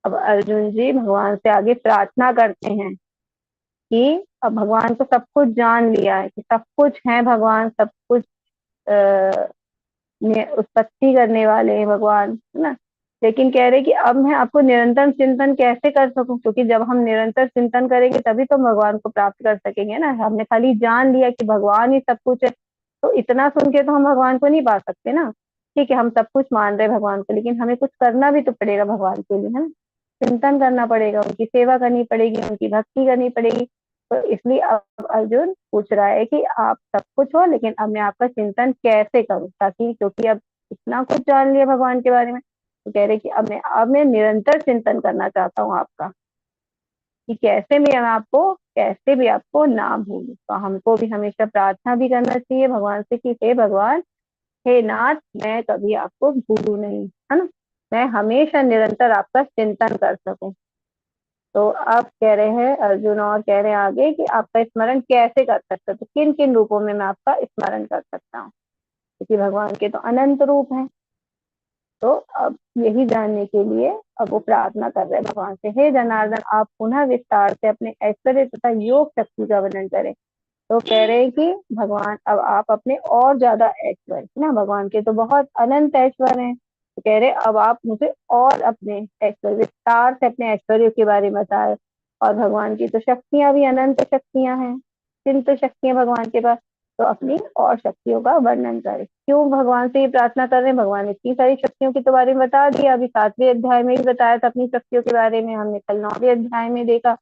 [SPEAKER 1] अब अर्जुन जी भगवान से आगे प्रार्थना करते हैं कि अब भगवान को सब कुछ जान लिया है, कि सब कुछ है भगवान, सब कुछ उत्पत्ति करने वाले हैं भगवान, है ना। लेकिन कह रहे कि अब मैं आपको निरंतर चिंतन कैसे कर सकूं, क्योंकि जब हम निरंतर चिंतन करेंगे तभी तो भगवान को प्राप्त कर सकेंगे ना। हमने खाली जान लिया कि भगवान ही सब कुछ है, तो इतना सुन के तो हम भगवान को नहीं पा सकते ना। ठीक है, हम सब कुछ मान रहे भगवान को, लेकिन हमें कुछ करना भी तो पड़ेगा भगवान के लिए, है ना। चिंतन करना पड़ेगा, उनकी सेवा करनी पड़ेगी, उनकी भक्ति करनी पड़ेगी। तो इसलिए अब अर्जुन पूछ रहा है कि आप सब कुछ हो, लेकिन अब मैं आपका चिंतन कैसे करूं, ताकि, क्योंकि अब इतना कुछ जान लिया भगवान के बारे में, तो कह रहे कि अब मैं निरंतर चिंतन करना चाहता हूँ आपका, कि कैसे मैं आपको, कैसे भी आपको ना भूलूं। तो हमको भी हमेशा प्रार्थना भी करना चाहिए भगवान से कि हे भगवान, हे नाथ, मैं कभी आपको भूलू नहीं, है ना। मैं हमेशा निरंतर आपका चिंतन कर सकूं। तो आप कह रहे हैं अर्जुन, और कह रहे हैं आगे कि आपका स्मरण कैसे कर सकते, तो किन किन रूपों में मैं आपका स्मरण कर सकता हूँ, क्योंकि भगवान के तो अनंत रूप हैं। तो अब यही जानने के लिए अब वो प्रार्थना कर रहे हैं भगवान से, हे जनार्दन आप पुनः विस्तार से अपने ऐश्वर्य तथा योग शक्ति का वर्णन करें। तो कह रहे हैं कि भगवान अब आप अपने और ज्यादा ऐश्वर्य ना, भगवान के तो बहुत अनंत ऐश्वर्य हैं, तो कह रहे अब आप मुझे और अपने ऐश्वर्य विस्तार से अपने ऐश्वर्य के बारे में बताए। और भगवान की तो शक्तियां भी अनंत शक्तियां हैं, चिंत शक्तियां भगवान के पास, तो अपनी और शक्तियों का वर्णन करें। क्यों भगवान से ये प्रार्थना कर रहे हैं, भगवान ने इतनी सारी शक्तियों के तो बारे में बता दिया, अभी 7वें अध्याय में भी बताया था अपनी शक्तियों के बारे में, हमने कल 9वें अध्याय में देखा,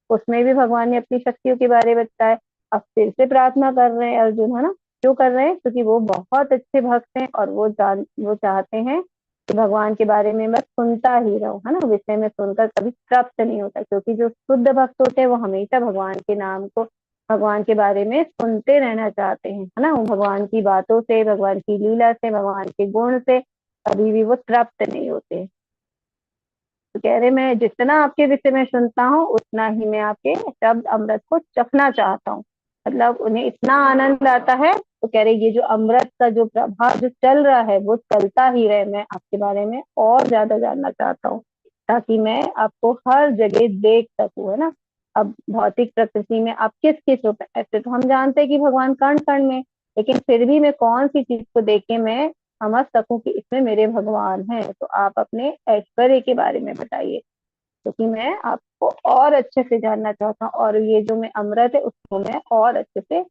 [SPEAKER 1] उसमें भी भगवान ने अपनी शक्तियों के बारे में बताया। अब फिर से प्रार्थना कर रहे हैं अर्जुन, है ना। क्यों कर रहे हैं, क्योंकि वो बहुत अच्छे भक्त हैं और वो चाहते हैं कि भगवान के बारे में मैं सुनता ही रहूं, है ना, विषय में सुनकर कभी तृप्त नहीं होता, क्योंकि जो शुद्ध भक्त होते हैं वो हमेशा भगवान के नाम को, भगवान के बारे में सुनते रहना चाहते हैं, है ना, वो भगवान की बातों से, भगवान की लीला से, भगवान के गुण से कभी भी वो तृप्त नहीं होते। तो कह रहे मैं जितना आपके विषय में सुनता हूँ उतना ही मैं आपके शब्द अमृत को चखना चाहता हूँ, मतलब उन्हें इतना आनंद आता है। तो कह रहे ये जो अमृत का जो प्रभाव जो चल रहा है वो चलता ही रहे, मैं आपके बारे में और ज्यादा जानना चाहता हूँ, ताकि मैं आपको हर जगह देख सकूं, है ना। अब भौतिक प्रकृति में आप किस किस रूप में, ऐसे तो हम जानते हैं कि भगवान कण कण में, लेकिन फिर भी मैं कौन सी चीज को देख के मैं समझ सकूं कि इसमें मेरे भगवान हैं। तो आप अपने ऐश्वर्य के बारे में बताइए, क्योंकि मैं आपको और अच्छे से जानना चाहता हूँ, और ये जो मैं अमृत है उसको मैं और अच्छे से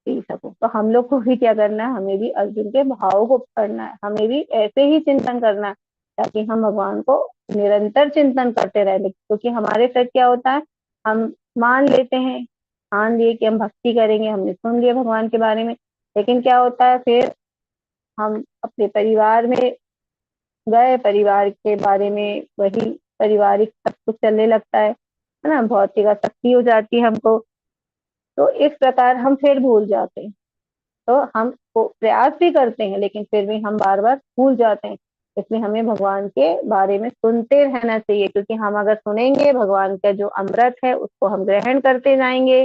[SPEAKER 1] पी सकूं। तो हम लोग को भी क्या करना है, हमें भी अर्जुन के भाव को पढ़ना है, हमें भी ऐसे ही चिंतन करना है, ताकि हम भगवान को निरंतर चिंतन करते रहे। क्योंकि हमारे साथ क्या होता है, हम मान लेते हैं, मान लिए कि हम भक्ति करेंगे, हमने सुन लिया भगवान के बारे में, लेकिन क्या होता है फिर हम अपने परिवार में गए, परिवार के बारे में वही पारिवारिक सब कुछ चलने लगता है ना, भौतिक आसक्ति हो जाती है हमको, तो इस प्रकार हम फिर भूल जाते हैं। तो हम प्रयास भी करते हैं लेकिन फिर भी हम बार बार भूल जाते हैं। इसलिए हमें भगवान के बारे में सुनते रहना चाहिए, क्योंकि हम अगर सुनेंगे भगवान का जो अमृत है उसको हम ग्रहण करते जाएंगे,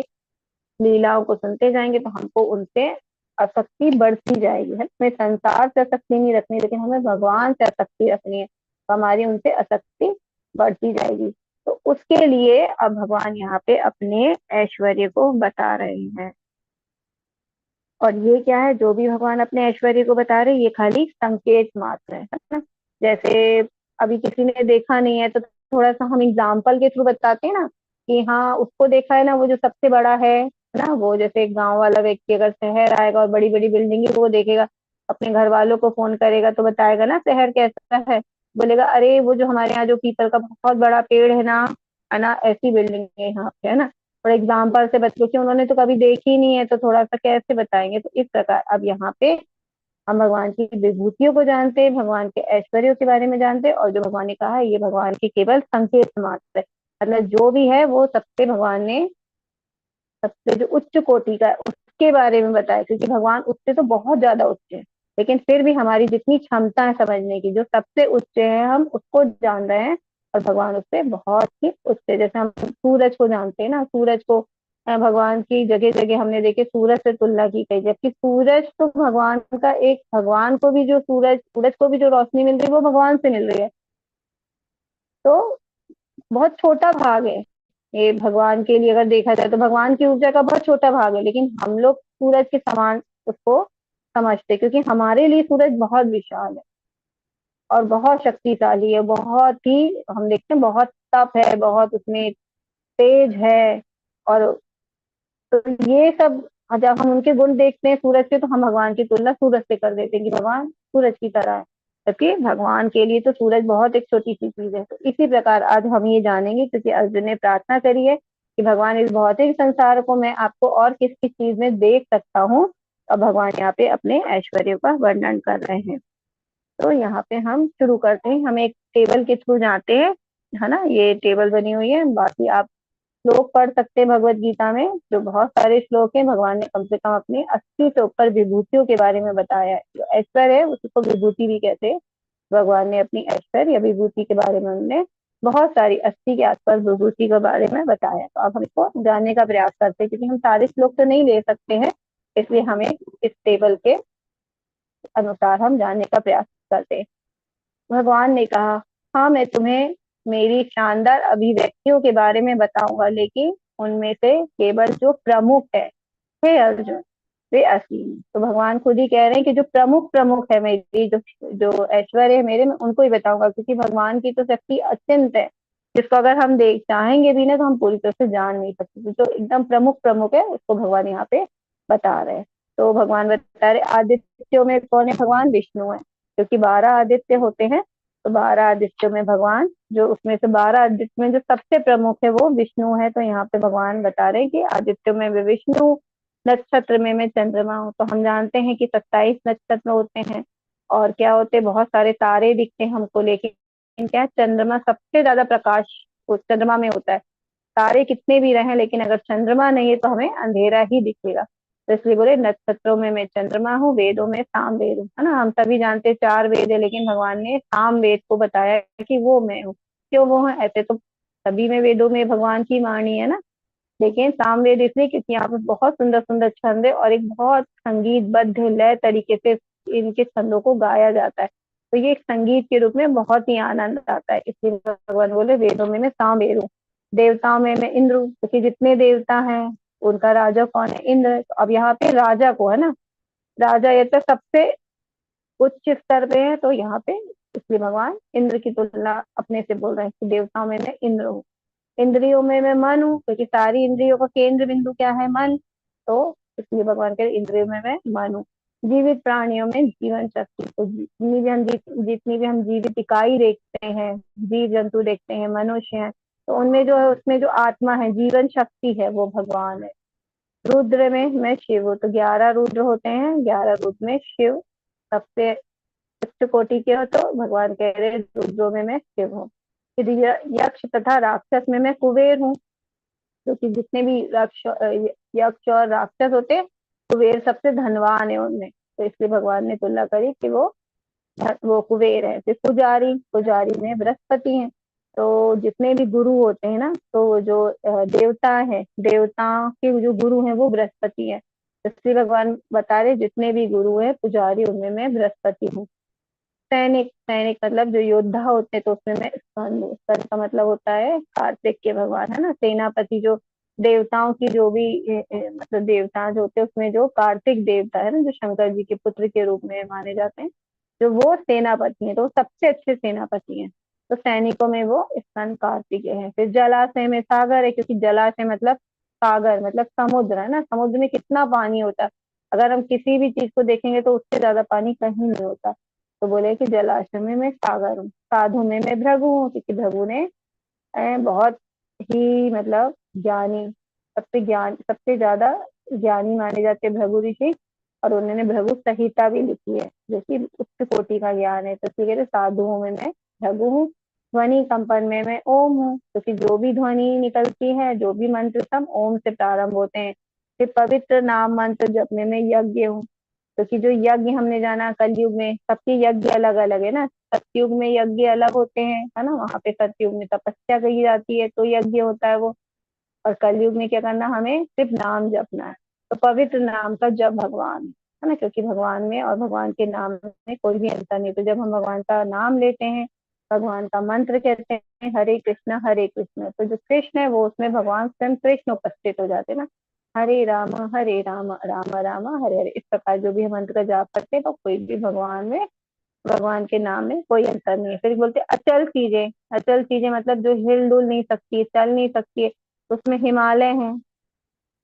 [SPEAKER 1] लीलाओं को सुनते जाएंगे, तो हमको उनसे आसक्ति बढ़ती जाएगी, है। हमें संसार से आसक्ति नहीं रखनी, लेकिन हमें भगवान से आसक्ति रखनी है, तो हमारी उनसे आसक्ति बढ़ती जाएगी। तो उसके लिए अब भगवान यहाँ पे अपने ऐश्वर्य को बता रहे हैं। और ये क्या है, जो भी भगवान अपने ऐश्वर्य को बता रहे हैं ये खाली संकेत मात्र है ना। जैसे अभी किसी ने देखा नहीं है तो थोड़ा सा हम एग्जाम्पल के थ्रू बताते हैं ना, कि हाँ उसको देखा है ना, वो जो सबसे बड़ा है ना, वो जैसे एक गांव वाला व्यक्ति अगर शहर आएगा और बड़ी बड़ी बिल्डिंग है वो देखेगा, अपने घर वालों को फोन करेगा तो बताएगा ना शहर कैसा है, बोलेगा अरे वो जो हमारे यहाँ जो पीपल का बहुत बड़ा पेड़ है ना ऐसी बिल्डिंग है यहाँ पे, है ना। और एग्जाम्पल से बच्चों की उन्होंने तो कभी देखी नहीं है तो थोड़ा सा कैसे बताएंगे। तो इस प्रकार अब यहाँ पे हम भगवान की विभूतियों को जानते हैं, भगवान के ऐश्वर्यों के बारे में जानते हैं, और जो भगवान ने कहा है ये भगवान की केवल संकेत मात्र है, मतलब जो भी है वो सबसे भगवान ने सबसे जो उच्च कोटि का है उसके बारे में बताया, क्योंकि भगवान उससे तो बहुत ज्यादा उच्च है, लेकिन फिर भी हमारी जितनी क्षमता है समझने की, जो सबसे उच्च है हम उसको जान रहे हैं, और भगवान उससे बहुत ही उच्च है। जैसे हम सूरज को जानते हैं ना, सूरज को भगवान की जगह जगह हमने देखे सूरज से तुलना की गई, जबकि सूरज तो भगवान का एक, भगवान को भी जो सूरज को भी जो रोशनी मिल रही है वो भगवान से मिल रही है, तो बहुत छोटा भाग है ये भगवान के लिए। अगर देखा जाए तो भगवान की ऊर्जा का बहुत छोटा भाग है, लेकिन हम लोग सूरज के समान उसको समझते, क्योंकि हमारे लिए सूरज बहुत विशाल है और बहुत शक्तिशाली है, बहुत ही हम देखते हैं बहुत तप है, बहुत उसमें तेज है। और तो ये सब जब हम उनके गुण देखते हैं सूरज के, तो हम भगवान की तुलना सूरज से कर देते हैं कि भगवान सूरज की तरह है, जबकि भगवान के लिए तो सूरज बहुत एक छोटी सी चीज है। तो इसी प्रकार आज हम ये जानेंगे, क्योंकि अर्जुन ने प्रार्थना करी है कि भगवान इस भौतिक संसार को मैं आपको और किस किस चीज में देख सकता हूँ, और भगवान यहाँ पे अपने ऐश्वर्य का वर्णन कर रहे हैं। तो यहाँ पे हम शुरू करते हैं, हम एक टेबल के थ्रू जाते हैं, है ना, ये टेबल बनी हुई है, बाकी आप श्लोक पढ़ सकते हैं भगवत गीता में, जो बहुत सारे श्लोक हैं, भगवान ने कम से कम अपनी 80 से ऊपर विभूतियों के बारे में बताया है। जो ऐश्वर्य है उसको विभूति भी कहते हैं, भगवान ने अपनी ऐश्वर्य विभूति के बारे में उन्होंने बहुत सारी 80 के आसपास विभूति के बारे में बताया। तो अब हम इसको जानने का प्रयास करते हैं, क्योंकि हम सारे श्लोक तो नहीं ले सकते हैं, इसलिए हमें इस टेबल के अनुसार हम जानने का प्रयास करते हैं। भगवान ने कहा, हाँ मैं तुम्हें मेरी शानदार अभिव्यक्तियों के बारे में बताऊंगा, लेकिन उनमें से केवल जो प्रमुख है, हे अर्जुन, वे असीम। तो भगवान खुद ही कह रहे हैं कि जो प्रमुख प्रमुख है मेरी, जो जो ऐश्वर्य है मेरे, मैं उनको ही बताऊंगा, क्योंकि भगवान की तो शक्ति अत्यंत है, जिसको अगर हम देख चाहेंगे भी ना तो हम पूरी तरह से जान नहीं सकते। तो एकदम प्रमुख प्रमुख है, उसको भगवान यहाँ पे बता रहे हैं। तो भगवान बता रहे आदित्यों में कौन है, भगवान विष्णु है, क्योंकि 12 आदित्य होते हैं। तो 12 आदित्यों में भगवान, जो उसमें से 12 आदित्य में जो सबसे प्रमुख है वो विष्णु है। तो यहाँ पे भगवान बता रहे हैं कि आदित्यों में वे विष्णु, नक्षत्र में मैं चंद्रमा हूँ। तो हम जानते हैं कि 27 नक्षत्र होते हैं और क्या होते हैं, बहुत सारे तारे दिखते हैं हमको, लेकिन क्या चंद्रमा सबसे ज्यादा प्रकाश उस चंद्रमा में होता है। तारे कितने भी रहे, लेकिन अगर चंद्रमा नहीं है तो हमें अंधेरा ही दिखेगा। तो इसलिए बोले नक्षत्रों में मैं चंद्रमा हूँ, वेदों में साम वेद हूँ, है ना। हम सभी जानते हैं 4 वेद है, लेकिन भगवान ने साम वेद को बताया कि वो मैं हूँ। क्यों वो है, ऐसे तो सभी में वेदों में भगवान की वाणी है ना, लेकिन सामवेद इसलिए क्योंकि यहाँ पे बहुत सुंदर सुंदर छंद है और एक बहुत संगीतबद्ध लय तरीके से इनके छंदों को गाया जाता है। तो ये एक संगीत के रूप में बहुत ही आनंद आता है, इसलिए भगवान बोले वेदों में मैं सामवेद हूँ। देवताओं में मैं इंद्र हूँ, क्योंकि जितने देवता हैं उनका राजा कौन है, इंद्र है। तो अब यहाँ पे राजा को, है ना, राजा ये तो सबसे उच्च स्तर पे है, तो यहाँ पे इसलिए भगवान इंद्र की तुलना अपने से बोल रहे हैं कि देवताओं में मैं इंद्र हूँ। इंद्रियों में मैं मन हूँ, क्योंकि सारी इंद्रियों का केंद्र बिंदु क्या है, मन। तो इसलिए भगवान कह रहे इंद्रियों में मैं मन हूँ। जीवित प्राणियों में जीवन शक्ति, तो जितनी भी हम जीवित इकाई देखते हैं, जीव जंतु देखते हैं, मनुष्य हैं, तो उनमें जो है उसमें जो आत्मा है, जीवन शक्ति है, वो भगवान है। रुद्र में मैं शिव हूँ। तो 11 रुद्र होते हैं, 11 रुद्र में शिव सबसे उच्च कोटि के हो। तो भगवान कह रहे हैं रुद्रों में मैं शिव हूँ। फिर यक्ष तथा राक्षस में मैं कुबेर हूँ, क्योंकि जितने भी यक्ष और राक्षस होते हैं, कुबेर सबसे धनवान है उनमें। तो इसलिए भगवान ने तुलना करी कि वो कुबेर है। फिर पुजारी, पुजारी में बृहस्पति हैं। तो जितने भी गुरु होते हैं ना, तो जो देवता है, देवताओं के जो गुरु हैं वो बृहस्पति है। इसलिए भगवान बता रहे जितने भी गुरु है पुजारी, उनमें मैं बृहस्पति हूँ। सैनिक, सैनिक मतलब जो योद्धा होते हैं, तो उसमें मैं स्कंद हूँ। स्कंद का मतलब होता है कार्तिक के भगवान, है ना। सेनापति जो देवताओं की जो भी मतलब देवता जो होते हैं, उसमें जो कार्तिक देवता है ना, जो शंकर जी के पुत्र के रूप में माने जाते हैं, जो वो सेनापति हैं, तो वो सबसे अच्छे सेनापति हैं। तो सैनिकों में वो स्कंद कार्तिकेय है। फिर जलाशय में सागर है, क्योंकि जलाशय मतलब सागर मतलब समुद्र, है ना। समुद्र में कितना पानी होता है, अगर हम किसी भी चीज को देखेंगे तो उससे ज्यादा पानी कहीं नहीं होता। तो बोले कि जलाशय में मैं सागर हूँ। साधु में मैं भृगु हूँ, क्योंकि भृगु ने बहुत ही मतलब ज्ञानी, सबसे ज्यादा ज्ञानी माने जाते भृगु ऋषि, और उन्होंने भृगु संहिता भी लिखी है, जो कि उच्च कोटि का ज्ञान है। तो इसलिए कहते साधुओं में मैं भृगु हूँ। ध्वनि कंपन में मैं ओम हूँ, क्योंकि जो भी ध्वनि निकलती है, जो भी मंत्र सब ओम से प्रारंभ होते हैं। फिर पवित्र नाम मंत्र जपने में यज्ञ हूँ, क्योंकि जो यज्ञ हमने जाना कलयुग में सबके यज्ञ अलग अलग है ना। सतयुग में यज्ञ अलग होते हैं, है ना, वहां पे सतयुग में तपस्या कही जाती है, तो यज्ञ होता है वो। और कलयुग में क्या करना, हमें सिर्फ नाम जपना है। तो पवित्र नाम का जप भगवान, है ना, क्योंकि भगवान में और भगवान के नाम में कोई भी अंतर नहीं। तो जब हम भगवान का नाम लेते हैं, भगवान का मंत्र कहते हैं हरे कृष्ण हरे कृष्ण, तो जो कृष्ण है वो उसमें भगवान स्वयं कृष्ण उपस्थित हो जाते हैं ना। हरे राम राम राम हरे हरे, इस प्रकार जो भी हम मंत्र का जाप करते हैं, तो कोई भी भगवान में, भगवान के नाम में कोई अंतर नहीं है। फिर बोलते अचल चीजें, अचल चीजें मतलब जो हिल डुल नहीं सकती, चल नहीं सकती है, तो उसमें हिमालय है।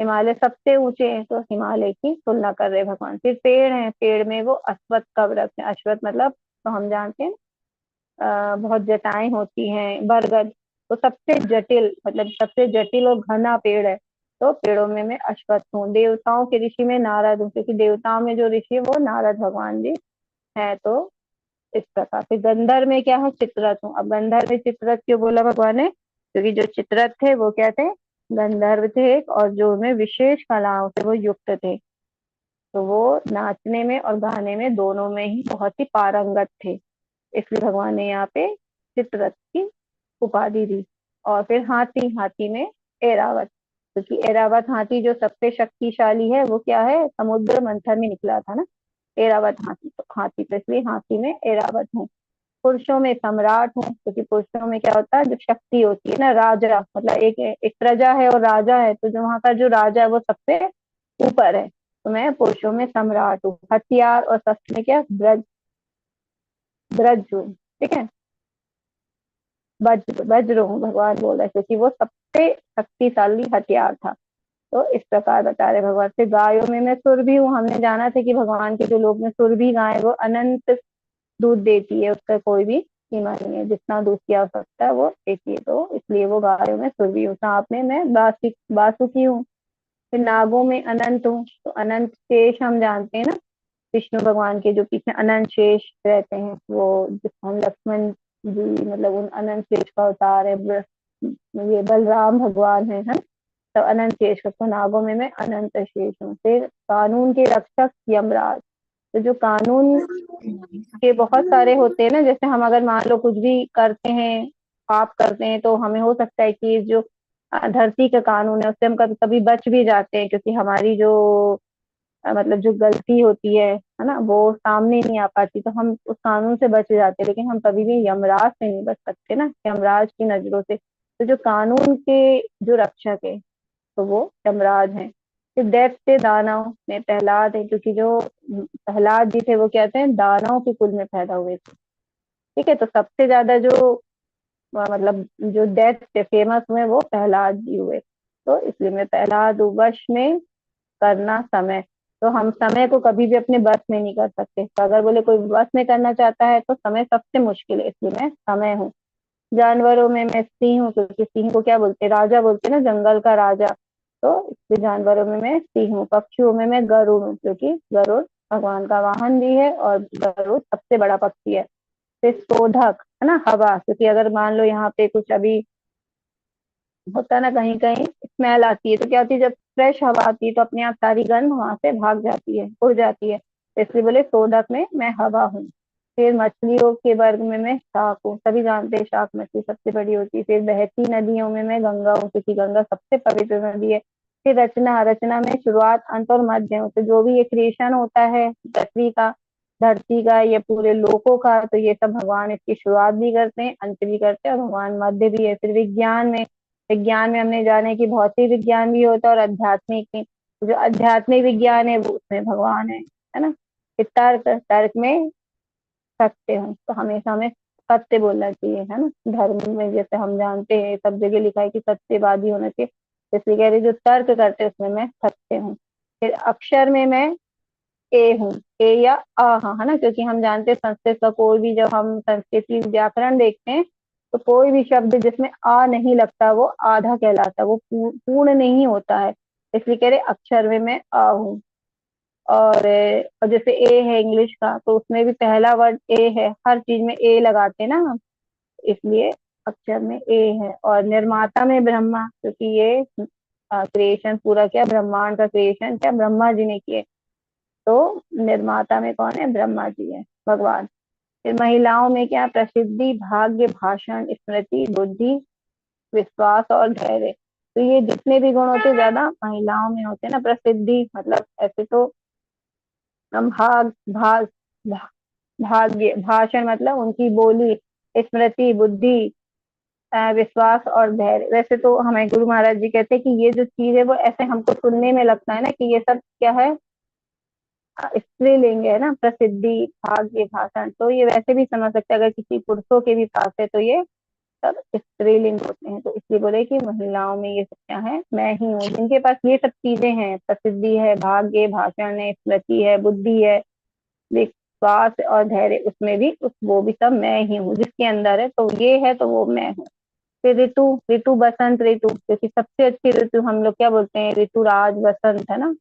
[SPEAKER 1] हिमालय सबसे ऊंचे हैं, तो हिमालय की तुलना कर रहे भगवान। फिर पेड़ है, पेड़ में वो अश्वत्थ का वृक्ष है। अश्वत्थ मतलब तो हम जानते हैं बहुत जटाएं होती हैं, बरगद। तो सबसे जटिल मतलब सबसे जटिल और घना पेड़ है। तो पेड़ों में मैं अश्वत्थ हूँ। देवताओं के ऋषि में नारद हूँ, क्योंकि देवताओं में जो ऋषि है वो नारद भगवान जी है। तो इस प्रकार से गंधर्व में क्या है, चित्ररथ हूँ। अब गंधर्व में चित्ररथ क्यों बोला भगवान ने, क्योंकि जो चित्ररथ थे वो क्या थे, गंधर्व थे एक, और जो उनमें विशेष कलाओं से वो युक्त थे। तो वो नाचने में और गाने में दोनों में ही बहुत ही पारंगत थे। इसलिए भगवान ने यहाँ पे चित्ररथ की उपाधि दी। और फिर हाथी, हाथी में ऐरावत, क्योंकि ऐरावत हाथी जो सबसे शक्तिशाली है वो क्या है, समुद्र मंथन में निकला था ना ऐरावत हाथी, तो हाथी तो इसलिए हाथी में ऐरावत हूँ। पुरुषों में सम्राट हूँ, क्योंकि पुरुषों में क्या होता है, जो शक्ति होती है ना, राजा मतलब एक एक प्रजा है और राजा है, तो जो वहाँ का जो राजा है वो सबसे ऊपर है, तो मैं पुरुषों में सम्राट हूँ। हथियार और शस्त्र में क्या, ब्रज, ब्रज हूँ, ठीक है, वज्र, वज्र हूँ भगवान बोल रहे, क्योंकि वो सबसे शक्तिशाली हथियार था। तो इस प्रकार बता रहे भगवान से। गायों में मैं सुरभि हूँ, हमने जाना था कि भगवान के जो लोग में सुरभि गाय वो अनंत दूध देती है, उसका कोई भी सीमा नहीं है, जितना दूध की आवश्यकता है वो देती है, तो इसलिए वो गायों में सुरभि हूँ। सांप में मैं बासुकी हूँ। फिर नागों में अनंत हूँ, तो अनंत शेष हम जानते हैं ना, विष्णु भगवान के जो पीछे अनंत शेष रहते हैं, वो जिसको हम लक्ष्मण जी मतलब उन अनंत शेष का अवतार है, ये बलराम भगवान है, तो अनंत शेष का, तो नागों में मैं अनंत शेष हूँ। फिर कानून के रक्षक यमराज, तो जो कानून के बहुत सारे होते हैं ना, जैसे हम अगर मान लो कुछ भी करते हैं, पाप करते हैं, तो हमें हो सकता है कि जो धरती का कानून है उससे हम कभी कभी बच भी जाते हैं, क्योंकि हमारी जो मतलब जो गलती होती है ना, वो सामने नहीं आ पाती, तो हम उस कानून से बच जाते हैं, लेकिन हम कभी भी यमराज से नहीं बच सकते ना, यमराज की नजरों से। तो जो कानून के जो रक्षक है तो वो यमराज हैं। फिर दैत्य से दानव में प्रहलाद है, क्योंकि जो प्रहलाद जी थे वो कहते हैं दानव के कुल में पैदा हुए थे, ठीक है, तो सबसे ज्यादा जो मतलब जो दैत्य फेमस हुए वो प्रहलाद जी हुए, तो इसलिए मैं प्रहलाद हूँ। वश में करना समय, तो हम समय को कभी भी अपने बस में नहीं कर सकते, तो अगर बोले कोई बस में करना चाहता है तो समय सबसे मुश्किल है, इसलिए मैं समय हूँ। जानवरों में मैं सिंह हूँ, क्योंकि सिंह को क्या बोलते हैं, राजा बोलते हैं ना, जंगल का राजा, तो इसलिए जानवरों में मैं सिंह हूँ। पक्षियों में मैं गरुड़ हूँ, क्योंकि गरुड़ भगवान का वाहन भी है और गरुड़ सबसे बड़ा पक्षी है। फिर शोधक है ना, हवा, क्योंकि अगर मान लो यहाँ पे कुछ अभी होता है ना, कहीं कहीं स्मेल आती है, तो क्या होती है, जब फ्रेश हवा आती है तो अपने आप सारी गंध वहां से भाग जाती है, उड़ जाती है, तो इसलिए बोले शोधक में मैं हवा हूँ। फिर मछलियों के वर्ग में मैं शाक हूँ, सभी जानते हैं शाक मछली सबसे बड़ी होती है। फिर बहती नदियों में मैं गंगा हूँ, क्योंकि गंगा सबसे पवित्र नदी है। फिर रचना, रचना में शुरुआत अंत और मध्य हूँ, तो जो भी ये क्रिएशन होता है पृथ्वी का, धरती का, ये पूरे लोकों का, तो ये सब भगवान इसकी शुरुआत भी करते हैं अंत भी करते हैं, और भगवान मध्य भी है। फिर विज्ञान में, विज्ञान में हमने जाने कि भौतिक विज्ञान भी होता है और आध्यात्मिक भी, जो आध्यात्मिक विज्ञान है वो उसमें भगवान है ना। फिर तर्क, तर्क में सत्य हूँ, तो हमेशा हमें सत्य बोलना चाहिए, है ना, धर्म में जैसे हम जानते हैं सब जगह लिखा है कि सत्यवादी होना चाहिए, इसलिए कह रहे जो तर्क करते हैं उसमें मैं सत्य हूँ। फिर अक्षर में मैं ए हूँ, ए या आ, हाँ, है ना, क्योंकि हम जानते हैं संस्कृत का कोई भी, जब हम संस्कृत की व्याकरण देखते हैं तो कोई भी शब्द जिसमें आ नहीं लगता वो आधा कहलाता है, वो पूर्ण नहीं होता है, इसलिए कह रहे अक्षर में मैं आ हूँ। और जैसे ए है इंग्लिश का, तो उसमें भी पहला वर्ड ए है, हर चीज में ए लगाते हैं ना हम, इसलिए अक्षर में ए है। और निर्माता में ब्रह्मा, क्योंकि ये क्रिएशन पूरा क्या, ब्रह्मांड का क्रिएशन क्या ब्रह्मा जी ने किए, तो निर्माता में कौन है, ब्रह्मा जी है भगवान। फिर महिलाओं में क्या, प्रसिद्धि, भाग्य, भाषण, स्मृति, बुद्धि, विश्वास और धैर्य, तो ये जितने भी गुण होते हैं ज्यादा महिलाओं में होते हैं ना। प्रसिद्धि मतलब ऐसे तो हम भाग्य, भाषण मतलब उनकी बोली, स्मृति, बुद्धि, विश्वास और धैर्य, वैसे तो हमें गुरु महाराज जी कहते हैं कि ये जो चीज है वो ऐसे हमको सुनने में लगता है ना कि ये सब क्या है, स्त्रीलिंग है ना, प्रसिद्धि, भाग्य, भाषण, तो ये वैसे भी समझ सकते हैं, अगर किसी पुरुषों के भी पास है तो ये सब स्त्रीलिंग होते हैं, तो इसलिए बोले कि महिलाओं में ये सब क्या है, मैं ही हूँ, जिनके पास ये सब चीजें हैं, प्रसिद्धि है, भाग्य, भाषण है, स्मृति है, बुद्धि है, विश्वास और धैर्य, उसमें भी वो भी सब मैं ही हूँ, जिसके अंदर है तो ये है तो वो मैं हूँ। फिर ऋतु, ऋतु बसंत ऋतु, क्योंकि सबसे अच्छी ऋतु हम लोग क्या बोलते हैं, ऋतु राज बसंत, है ना,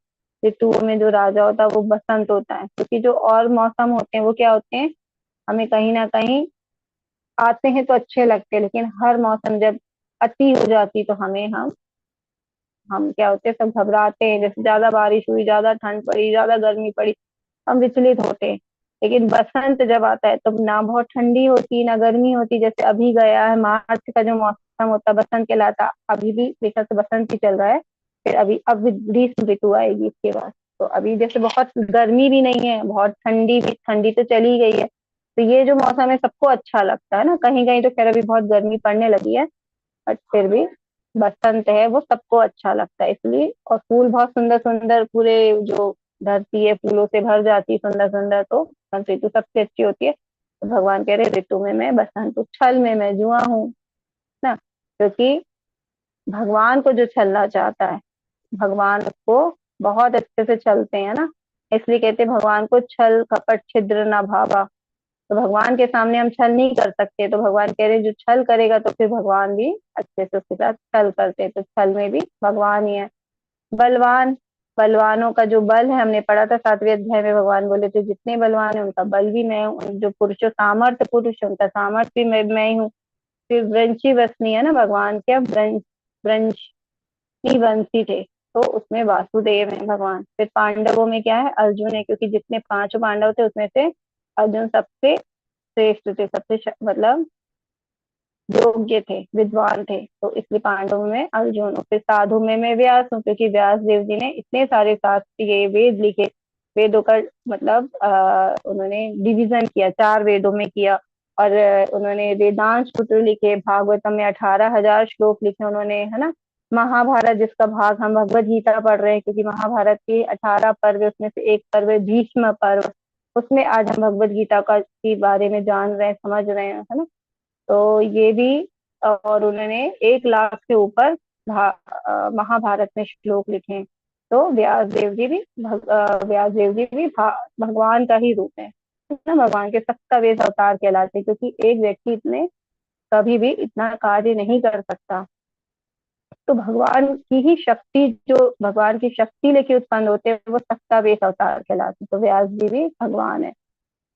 [SPEAKER 1] ऋतुओं में जो राजा होता है वो बसंत होता है, क्योंकि जो और मौसम होते हैं वो क्या होते हैं, हमें कहीं ना कहीं आते हैं तो अच्छे लगते हैं, लेकिन हर मौसम जब अति हो जाती तो हमें हम क्या होते हैं, सब घबराते हैं, जैसे ज्यादा बारिश हुई, ज्यादा ठंड पड़ी, ज्यादा गर्मी पड़ी, हम विचलित होते हैं। लेकिन बसंत जब आता है तो ना बहुत ठंडी होती ना गर्मी होती। जैसे अभी गया है मार्च का जो मौसम होता है बसंत कहलाता, अभी भी देखा तो बसंत ही चल रहा है। फिर अभी अब ग्रीष्म ऋतु आएगी इसके बाद। तो अभी जैसे बहुत गर्मी भी नहीं है, बहुत ठंडी भी, ठंडी तो चली गई है। तो ये जो मौसम है सबको अच्छा लगता है ना। कहीं कहीं तो खैर अभी बहुत गर्मी पड़ने लगी है, बट फिर भी बसंत है वो सबको अच्छा लगता है इसलिए। और फूल बहुत सुंदर सुंदर, पूरे जो धरती है फूलों से भर जाती है सुंदर सुंदर, तो बसंत ऋतु सबसे अच्छी होती है। तो भगवान कह रहे ऋतु में मैं बसंत हूँ, छल में मैं जुआ हूँ ना। क्योंकि भगवान को जो छलना चाहता है, भगवान उसको बहुत अच्छे से छलते हैं ना। इसलिए कहते हैं भगवान को छल कपट छिद्र ना भावा। तो भगवान के सामने हम छल नहीं कर सकते, तो भगवान कह रहे जो छल करेगा तो फिर भगवान भी अच्छे से उसके साथ छल करते हैं। तो छल में भी भगवान ही है। बलवान, बलवानों का जो बल है हमने पढ़ा था 7वें अध्याय में, भगवान बोले थे जितने बलवान है उनका बल भी मैं हूँ, जो पुरुषों सामर्थ्य पुरुष है उनका सामर्थ्य भी मैं ही हूँ। फिर व्रंशी वसनी है ना भगवान, क्या व्रंशी वंशी थे, तो उसमें वासुदेव है भगवान। फिर पांडवों में क्या है, अर्जुन है, क्योंकि जितने पांचों पांडव थे उसमें से अर्जुन सबसे श्रेष्ठ थे, सबसे मतलब योग्य थे, विद्वान थे। तो इसलिए पांडवों में अर्जुन। और फिर साधु में मैं व्यास हूँ, क्योंकि व्यास देव जी ने इतने सारे शास्त्र ये वेद लिखे। वेदों का मतलब उन्होंने डिवीजन किया, 4 वेदों में किया। और उन्होंने वेदांत सूत्र लिखे, भागवतम में 18,000 श्लोक लिखे उन्होंने, है ना। महाभारत जिसका भाग हम भगवत गीता पढ़ रहे हैं, क्योंकि महाभारत के 18 पर्व, उसमें से एक पर्व है भीष्म पर्व, उसमें आज हम भगवत गीता का के बारे में जान रहे हैं, समझ रहे हैं, है ना। तो ये भी। और उन्होंने 1 लाख से ऊपर महाभारत में श्लोक लिखे हैं। तो व्यास देव जी भी व्यास देव जी भी भगवान का ही रूप है ना। भगवान के 27 अवतार कहलाते हैं, क्योंकि एक व्यक्ति इतने कभी भी इतना कार्य नहीं कर सकता। तो भगवान की ही शक्ति, जो भगवान की शक्ति लेके उत्पन्न होते हैं वो 27 अवतार कहलाते हैं। तो व्यास जी भी भगवान है।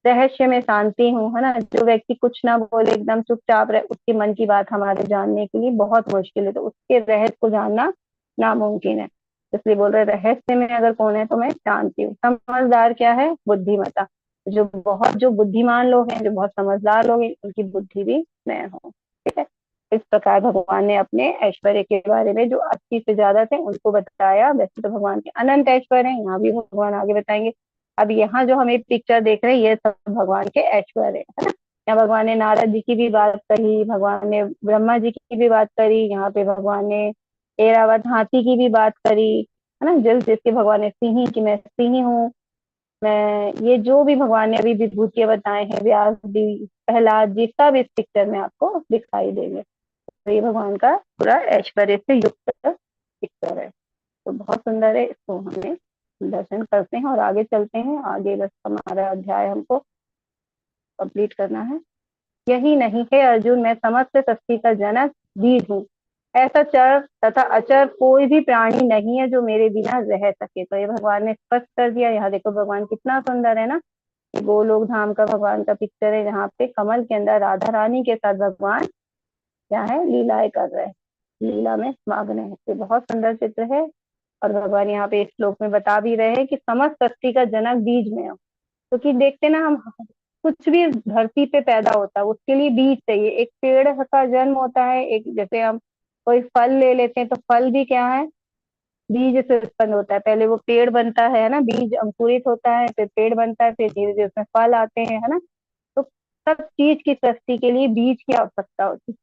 [SPEAKER 1] रहस्य में शांति हूँ, है ना। जो व्यक्ति कुछ ना बोले, एकदम चुपचाप रहे, उसके मन की बात हमारे जानने के लिए बहुत मुश्किल है। तो उसके रहस्य को जानना नामुमकिन है। इसलिए बोल रहे रहस्य में अगर कौन है तो मैं जानती हूँ। समझदार क्या है, बुद्धिमता। जो बुद्धिमान लोग हैं, जो बहुत समझदार लोग हैं, उनकी बुद्धि भी मैं हूँ। ठीक है। इस प्रकार भगवान ने अपने ऐश्वर्य के बारे में, जो 80 से ज्यादा थे उनको बताया। वैसे तो भगवान के अनंत ऐश्वर्य हैं, यहाँ भी भगवान आगे बताएंगे। अब यहाँ जो हम एक पिक्चर देख रहे हैं ये सब भगवान के ऐश्वर्य है ना। यहाँ भगवान ने नारद जी की भी बात करी, भगवान ने ब्रह्मा जी की भी बात करी, यहाँ पे भगवान ने एरावत हाथी की भी बात करी, है ना। जिसके भगवान ने सिंह की मैं सिंह हूँ, मैं ये जो भी भगवान ने अभी विभूतियां बताए हैं, व्यास जी प्रहलाद जी, सब इस पिक्चर में आपको दिखाई देंगे। तो ये भगवान का पूरा ऐश्वर्य से युक्त पिक्चर है। तो बहुत सुंदर है, इसको हमें दर्शन करते हैं और आगे चलते हैं। आगे बस हमारा अध्याय हमको कंप्लीट करना है। यही नहीं है अर्जुन, मैं समस्त सृष्टि का जनक बीज हूँ। ऐसा चर तथा अचर कोई भी प्राणी नहीं है जो मेरे बिना रह सके। तो ये भगवान ने स्पष्ट कर दिया। यहाँ देखो भगवान कितना सुंदर है ना। गोलोक धाम का भगवान का पिक्चर है, जहाँ पे कमल के अंदर राधा रानी के साथ भगवान क्या है, लीलाएं कर रहे हैं, लीला में मग्न है। ये बहुत सुंदर चित्र है। और भगवान यहाँ पे इस श्लोक में बता भी रहे हैं कि समस्त सृष्टि का जनक बीज में हो। क्योंकि देखते ना हम, कुछ भी धरती पे पैदा होता है उसके लिए बीज चाहिए। एक पेड़ का जन्म होता है, एक जैसे हम कोई फल ले लेते हैं तो फल भी क्या है, बीज से उत्पन्न होता है। पहले वो पेड़ बनता है ना, बीज अंकुरित होता है, फिर पेड़ बनता है, फिर धीरे धीरे उसमें फल आते हैं, है ना। तो सब चीज की सृष्टि के लिए बीज की आवश्यकता होती है,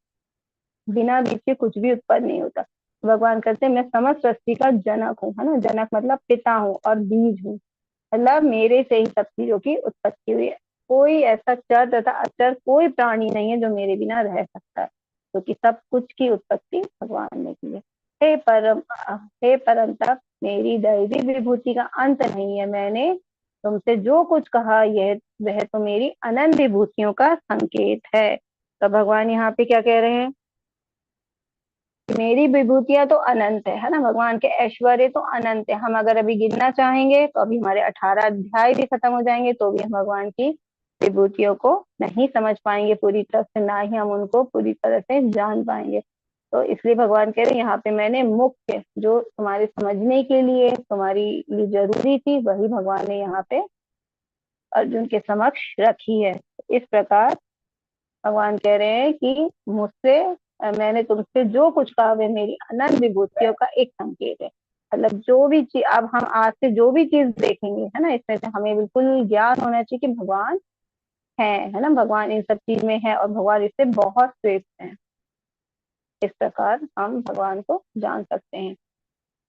[SPEAKER 1] बिना बीज के कुछ भी उत्पन्न नहीं होता। भगवान कहते हैं मैं समस्त सृष्टि का जनक हूँ, है ना। जनक मतलब पिता हूँ, और बीज हूँ मतलब मेरे से ही सब चीजों की उत्पत्ति हुई है। कोई ऐसा चर तथा अचर कोई प्राणी नहीं है जो मेरे बिना रह सकता है, क्योंकि सब कुछ की उत्पत्ति भगवान ने की है। हे परम तप, मेरी दैवी विभूति का अंत नहीं है। मैंने तुमसे जो कुछ कहा यह वह तो मेरी अनंत विभूतियों का संकेत है। तो भगवान यहाँ पे क्या कह रहे हैं, मेरी विभूतियां तो अनंत है ना। भगवान के ऐश्वर्य तो अनंत है। हम अगर अभी गिनना चाहेंगे तो अभी हमारे 18 अध्याय भी खत्म हो जाएंगे, तो भी हम भगवान की विभूतियों को नहीं समझ पाएंगे पूरी तरह से, ना ही हम उनको पूरी तरह से जान पाएंगे। तो इसलिए भगवान कह रहे हैं यहाँ पे मैंने मुख्य जो तुम्हारे समझने के लिए तुम्हारी लिए जरूरी थी, वही भगवान ने यहाँ पे अर्जुन के समक्ष रखी है। इस प्रकार भगवान कह रहे हैं कि मुझसे मैंने तुमसे जो कुछ कहा है मेरी अनंत विभूतियों का एक संकेत है। मतलब जो भी चीज अब हम आज से जो भी चीज देखेंगे है ना, इसमें से हमें बिल्कुल ज्ञान होना चाहिए कि भगवान है ना, भगवान इन सब चीज में है और भगवान इससे बहुत श्रेष्ठ है। इस प्रकार हम भगवान को जान सकते हैं।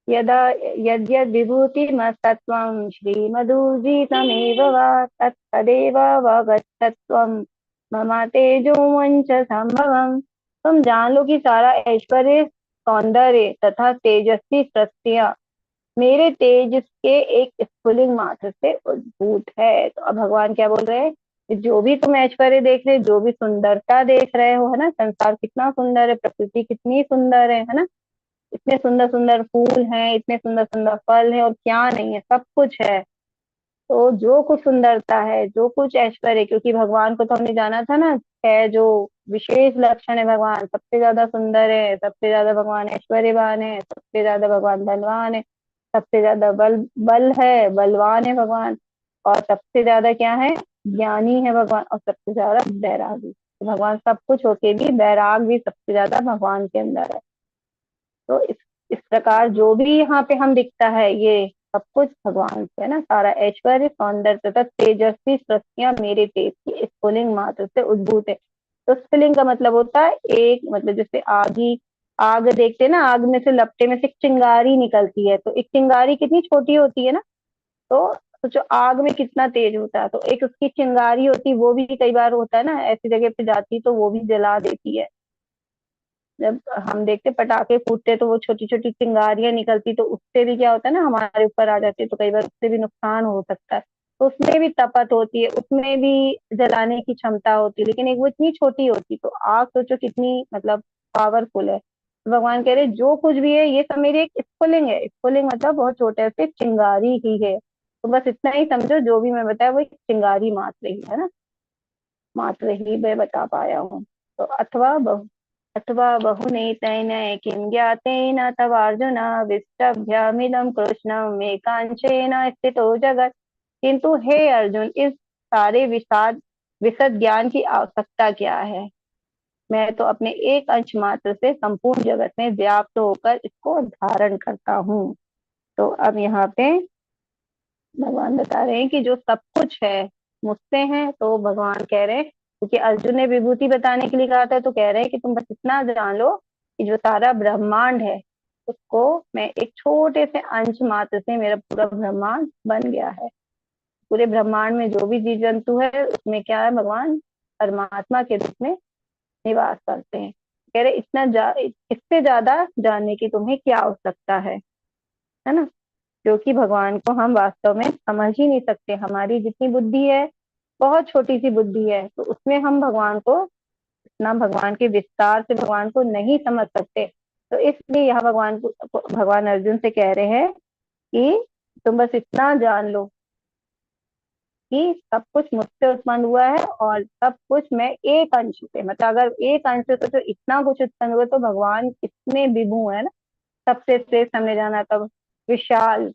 [SPEAKER 1] यदा यद्यद् विभूतिमत्तत्त्वं श्रीमदूर्जितमेव वा तत्तदेव अवगतत्वं मम तेजोमंच संभवम। तुम जान लो कि सारा ऐश्वर्य, सौंदर्य तथा तेजस्वी सृष्टियां मेरे तेज के एक स्फुलिंग मात्र से उद्भूत है। तो अब भगवान क्या बोल रहे हैं कि जो भी तुम ऐश्वर्य देख रहे, जो भी सुंदरता देख रहे हो है ना, संसार कितना सुंदर है, प्रकृति कितनी सुंदर है ना, इतने सुंदर सुंदर फूल हैं, इतने सुंदर सुंदर फल है और क्या नहीं है, सब कुछ है। तो जो कुछ सुंदरता है, जो कुछ ऐश्वर्य, क्योंकि भगवान को तो हमने जाना था ना, है जो विशेष लक्षण है, भगवान सबसे ज्यादा सुंदर है, सबसे ज्यादा भगवान ऐश्वर्यवान है, सबसे ज्यादा भगवान धनवान है, सबसे ज्यादा बल बल है, बलवान है भगवान, और सबसे ज्यादा क्या है, ज्ञानी है भगवान, और सबसे ज्यादा बैरागी। तो भगवान सब कुछ होके भी बैराग भी सबसे ज्यादा भगवान के अंदर है। तो इस प्रकार जो भी यहाँ पे हम दिखता है ये सब कुछ भगवान से है ना, सारा ऐश्वर्य, सौंदर्य तथा तेजस्वी सृष्टियां मेरे तेज की स्फुलिंग मात्र से उद्भूत है। तो स्फुलिंग का मतलब होता है एक, मतलब जैसे आग देखते हैं ना, आग में से लपटे में से एक चिंगारी निकलती है, तो एक चिंगारी कितनी छोटी होती है ना, तो जो आग में कितना तेज होता है, तो एक उसकी चिंगारी होती है, वो भी कई बार होता है ना ऐसी जगह पे जाती तो वो भी जला देती है। जब हम देखते पटाखे फूटते तो वो छोटी छोटी चिंगारियां निकलती, तो उससे भी क्या होता है ना, हमारे ऊपर आ जाती है, तो कई बार उससे भी नुकसान हो सकता है। तो उसमें भी तपत होती है, उसमें भी जलाने की क्षमता होती है, लेकिन एक वो इतनी छोटी होती, तो आग सोचो कितनी मतलब पावरफुल है। तो भगवान कह रहे जो कुछ भी है ये सब मेरी एक स्फुलिंग है। स्फुलिंग मतलब बहुत छोटे से चिंगारी ही है। तो बस इतना ही समझो, जो भी मैं बताया वो एक चिंगारी मात्र ही है ना, मात्र ही मैं बता पाया हूँ। तो अथवा बहुनेतैन किं ज्ञातेन तवार्जुन विष्टभ्यमिदं कृष्णं मे कांचेन स्थितो जगत्। किंतु हे अर्जुन, इस सारे विशद ज्ञान की आवश्यकता क्या है? मैं तो अपने एक अंश मात्र से संपूर्ण जगत में व्याप्त होकर इसको धारण करता हूँ। तो अब यहाँ पे भगवान बता रहे हैं कि जो सब कुछ है मुझसे है। तो भगवान कह रहे हैं, क्योंकि अर्जुन ने विभूति बताने के लिए कहा था, तो कह रहे हैं कि तुम बस इतना जान लो कि जो सारा ब्रह्मांड है उसको मैं एक छोटे से अंश मात्र से मेरा पूरा ब्रह्मांड बन गया है। पूरे ब्रह्मांड में जो भी जीव जंतु है उसमें क्या है, भगवान परमात्मा के रूप में निवास करते हैं। कह रहे इससे ज्यादा जानने की तुम्हें क्या आवश्यकता है ना, क्योंकि भगवान को हम वास्तव में समझ ही नहीं सकते। हमारी जितनी बुद्धि है बहुत छोटी सी बुद्धि है, तो उसमें हम भगवान को, इतना भगवान के विस्तार से भगवान को नहीं समझ सकते। तो इसलिए यहाँ भगवान अर्जुन से कह रहे हैं कि तुम बस इतना जान लो कि सब कुछ मुझसे उत्पन्न हुआ है, और सब कुछ मैं एक अंश से, मतलब अगर एक अंश से तो इतना कुछ उत्पन्न हुआ, तो भगवान कितने विभु है ना, सबसे श्रेष्ठ हमने जाना तब विशाल।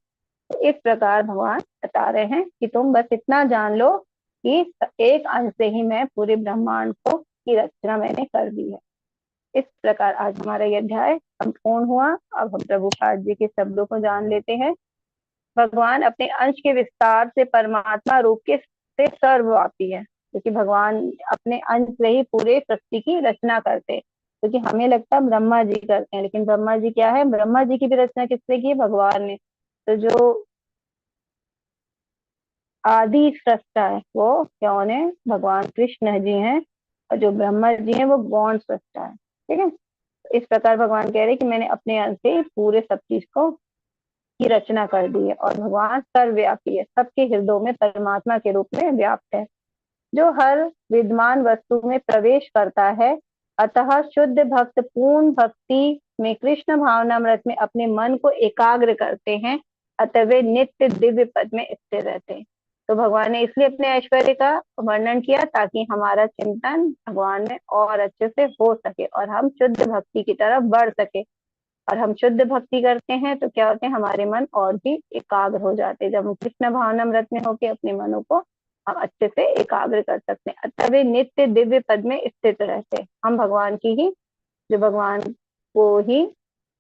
[SPEAKER 1] तो इस प्रकार भगवान बता रहे हैं कि तुम बस इतना जान लो कि एक अंश से ही मैं पूरे ब्रह्मांड को की रचना मैंने कर दी है। इस प्रकार आज हमारा यह अध्याय संपूर्ण हुआ। अब हम प्रभु पाद जी के शब्दों को जान लेते हैं। भगवान अपने अंश के विस्तार से परमात्मा रूप के से सर्वव्यापी है, क्योंकि भगवान अपने अंश से ही पूरे सृष्टि की रचना करते हैं। क्योंकि हमें लगता है ब्रह्मा जी करते हैं, लेकिन ब्रह्मा जी क्या है, ब्रह्मा जी की भी रचना किसने की है, भगवान ने। तो जो आदि सृष्टा है वो कौन है, भगवान कृष्ण जी हैं, और जो ब्रह्मा जी हैं वो गौण सृष्टा है। ठीक है, इस प्रकार भगवान कह रहे हैं कि मैंने अपने अंश से पूरे सब चीज को की रचना कर दी है, और भगवान सर्वव्यापी है, सबके हृदयों में परमात्मा के रूप में व्याप्त है, जो हर विद्यमान वस्तु में प्रवेश करता है। अतः शुद्ध भक्त पूर्ण भक्ति में कृष्ण भावनामृत में अपने मन को एकाग्र करते हैं, अतः वे नित्य दिव्य पद में स्थिर रहते हैं। तो भगवान ने इसलिए अपने ऐश्वर्य का वर्णन किया ताकि हमारा चिंतन भगवान में और अच्छे से हो सके और हम शुद्ध भक्ति की तरफ बढ़ सके। और हम शुद्ध भक्ति करते हैं तो क्या होते हैं, हमारे मन और भी एकाग्र हो जाते हैं। जब हम कृष्ण भावनामृत में होके अपने मनों को हम अच्छे से एकाग्र कर सकते हैं। अतः वे नित्य दिव्य पद में स्थित रहते हैं। हम भगवान की ही, जो भगवान को ही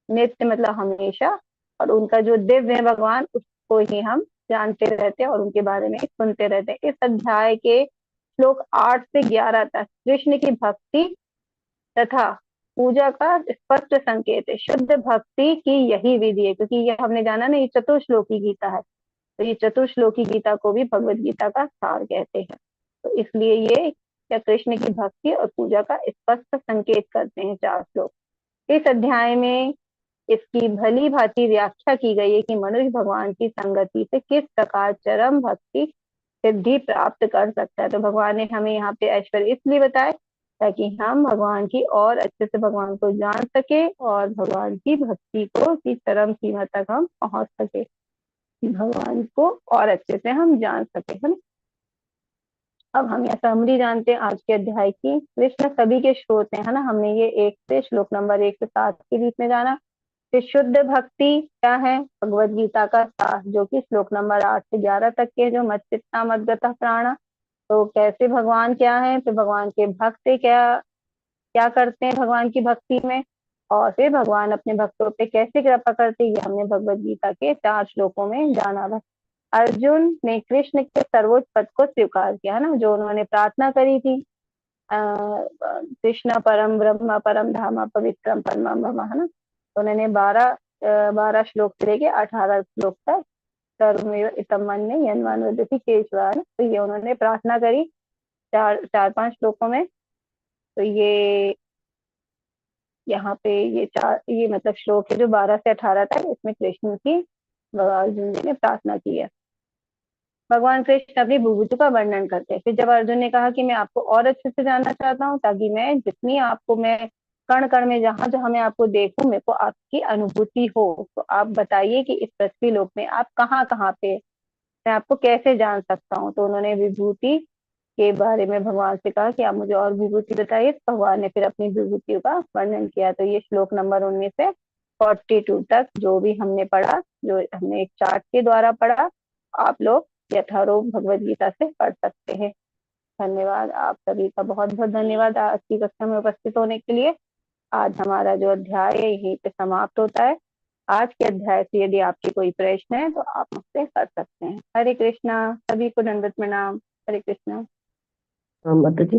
[SPEAKER 1] नित्य मतलब हमेशा, और उनका जो दिव्य है भगवान, उसको ही हम जानते रहते हैं और उनके बारे में सुनते रहते हैं। इस अध्याय के श्लोक 8 से 11 तक कृष्ण की भक्ति तथा पूजा का स्पष्ट संकेत है। शुद्ध भक्ति की यही विधि है, क्योंकि ये हमने जाना ना, ये चतुर्श्लोकी गीता है, तो ये चतुर्श्लोकी गीता को भी भगवत गीता का सार कहते हैं। तो इसलिए ये क्या कृष्ण की भक्ति और पूजा का स्पष्ट संकेत करते हैं 4 श्लोक। इस अध्याय में इसकी भली भांति व्याख्या की गई है कि मनुष्य भगवान की संगति से किस प्रकार चरम भक्ति सिद्धि प्राप्त कर सकता है। तो भगवान ने हमें यहाँ पे ऐश्वर्य इसलिए बताया ताकि हम भगवान की और अच्छे से भगवान को जान सके और भगवान की भक्ति को की चरम सीमा तक हम पहुंच सके, भगवान को और अच्छे से हम जान सके, है ना। अब हम यह समरी जानते हैं आज के अध्याय की। कृष्ण सभी के स्रोत हैं, है ना। हमने ये 1 से श्लोक नंबर 1 से 7 के बीच में जाना। फिर शुद्ध भक्ति क्या है, भगवत गीता का सार, जो कि श्लोक नंबर 8 से 11 तक के, जो मत चित्ता मत गतः प्राणा। तो कैसे भगवान क्या है, फिर भगवान के भक्त क्या क्या करते हैं भगवान की भक्ति में, और फिर भगवान अपने भक्तों पे कैसे कृपा करते हैं, ये हमने भगवत गीता के 4 श्लोकों में जाना था। अर्जुन ने कृष्ण के सर्वोच्च पद को स्वीकार किया, है ना, जो उन्होंने प्रार्थना करी थी, कृष्ण परम ब्रह्म परम धाम पवित्रम परमम भम, है ना। तो उन्होंने 12 श्लोक से लेके 18 श्लोक तक सर्वमेव इदं मन्ये यन्मां वदति केशव, तो ये उन्होंने प्रार्थना करी 4-5 श्लोकों में। तो ये यहाँ पे ये मतलब श्लोक है जो 12 से 18 तक, इसमें कृष्ण की अर्जुन जी ने प्रार्थना की है। भगवान कृष्ण अपनी विभूति का वर्णन करते हैं। फिर जब अर्जुन ने कहा कि मैं आपको और अच्छे से जानना चाहता हूँ, ताकि मैं जितनी आपको मैं कण कण में जहां जहां मैं आपको देखूं, मेरे को आपकी अनुभूति हो, तो आप बताइए कि इस पृथ्वी लोक में आप कहाँ कहाँ पे, मैं आपको कैसे जान सकता हूँ। तो उन्होंने विभूति के बारे में भगवान से कहा कि आप मुझे और विभूति बताइए। तो भगवान ने फिर अपनी विभूतियों का वर्णन किया। तो ये श्लोक नंबर 19 से 42 तक जो भी हमने पढ़ा, जो हमने एक चार्ट के द्वारा पढ़ा, आप लोग यथारूप भगवत गीता से पढ़ सकते हैं। धन्यवाद, आप सभी का बहुत बहुत धन्यवाद आज की कक्षा में उपस्थित होने के लिए। आज हमारा जो अध्याय है यहीं पे समाप्त होता है। आज के अध्याय से यदि आपके कोई प्रश्न है तो आप मुझसे कर सकते हैं। हरे कृष्णा, सभी को दंडवत प्रणाम। हरे कृष्णा
[SPEAKER 5] माता जी।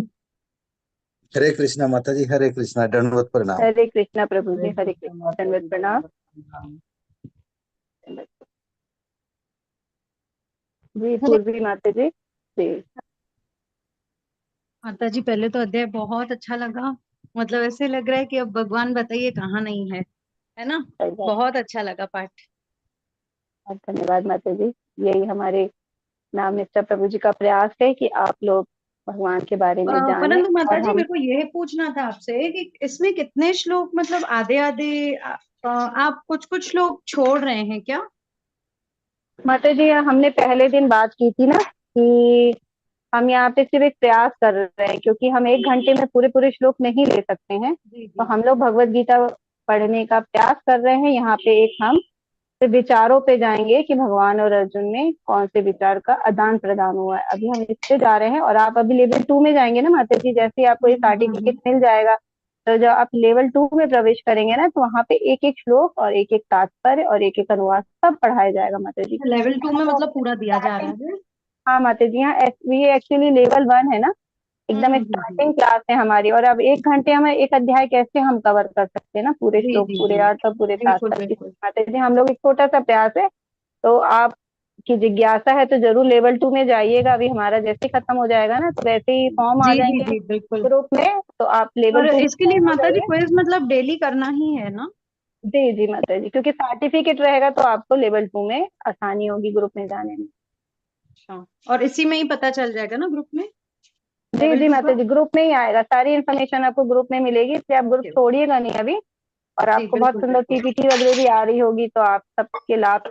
[SPEAKER 6] हरे कृष्णा माता जी, हरे कृष्णा, दंडवत प्रणाम।
[SPEAKER 1] हरे कृष्णा प्रभु जी, हरे कृष्णा, दंडवत प्रणाम जी। पूर्वी माता जी जी।
[SPEAKER 7] माता जी, पहले तो अध्याय बहुत अच्छा लगा। मतलब ऐसे लग रहा है कि अब भगवान बताइए कहाँ नहीं है ना। बहुत अच्छा लगा पाठ।
[SPEAKER 1] धन्यवाद माता जी। यही हमारे नाम निष्ठा प्रभु जी का प्रयास है कि आप लोग भगवान के बारे में जानें।
[SPEAKER 7] परंतु माता
[SPEAKER 1] और
[SPEAKER 7] जी, मेरे को यह पूछना था आपसे कि इसमें कितने श्लोक, मतलब आधे आधे आप कुछ कुछ श्लोक छोड़ रहे हैं क्या?
[SPEAKER 1] माता जी, हमने पहले दिन बात की थी ना कि हम यहाँ पे सिर्फ एक प्रयास कर रहे हैं, क्योंकि हम 1 घंटे में पूरे पूरे श्लोक नहीं ले सकते हैं। तो हम लोग भगवत गीता पढ़ने का प्रयास कर रहे हैं। यहाँ पे एक हम विचारों पे जाएंगे कि भगवान और अर्जुन में कौन से विचार का आदान प्रदान हुआ है। अभी हम इस पे जा रहे हैं और आप अभी लेवल 2 में जाएंगे ना माता जी। जैसे ही आपको ये सर्टिफिकेट मिल जाएगा, तो जब आप लेवल 2 में प्रवेश करेंगे ना, तो वहाँ पे एक एक श्लोक और एक एक तात्पर्य और एक एक अनुवाद सब पढ़ाया जाएगा माता जी।
[SPEAKER 7] लेवल 2 में मतलब पूरा दिया जा रहा है?
[SPEAKER 1] हाँ माता जी, यहाँ ये एक्चुअली लेवल 1 है ना, एकदम स्टार्टिंग क्लास है हमारी। और अब 1 घंटे में एक अध्याय कैसे हम कवर कर सकते हैं ना, पूरे श्लोक, पूरे अर्थ और पूरे तात्पर्य। माता जी, हम लोग एक छोटा सा प्रयास है, तो आपकी जिज्ञासा है तो जरूर लेवल 2 में जाइएगा। अभी हमारा जैसे खत्म हो जाएगा ना, तो वैसे ही फॉर्म आ जाएंगे ग्रुप में, तो आप लेवल 2
[SPEAKER 7] इसके लिए माता जी क्विज मतलब डेली करना ही है ना?
[SPEAKER 1] जी जी माता जी, क्योंकि सर्टिफिकेट रहेगा तो आपको लेवल 2 में आसानी होगी ग्रुप में जाने में।
[SPEAKER 7] अच्छा, और इसी में ही पता चल जाएगा ना ग्रुप में?
[SPEAKER 1] जी जी माता जी, ग्रुप में ही आएगा, सारी इन्फॉर्मेशन आपको ग्रुप में मिलेगी, इसलिए आप ग्रुप छोड़िएगा नहीं अभी। और आपको बहुत सुंदर पीपीटी वगैरह भी आ रही होगी, तो आप सबके लाभ के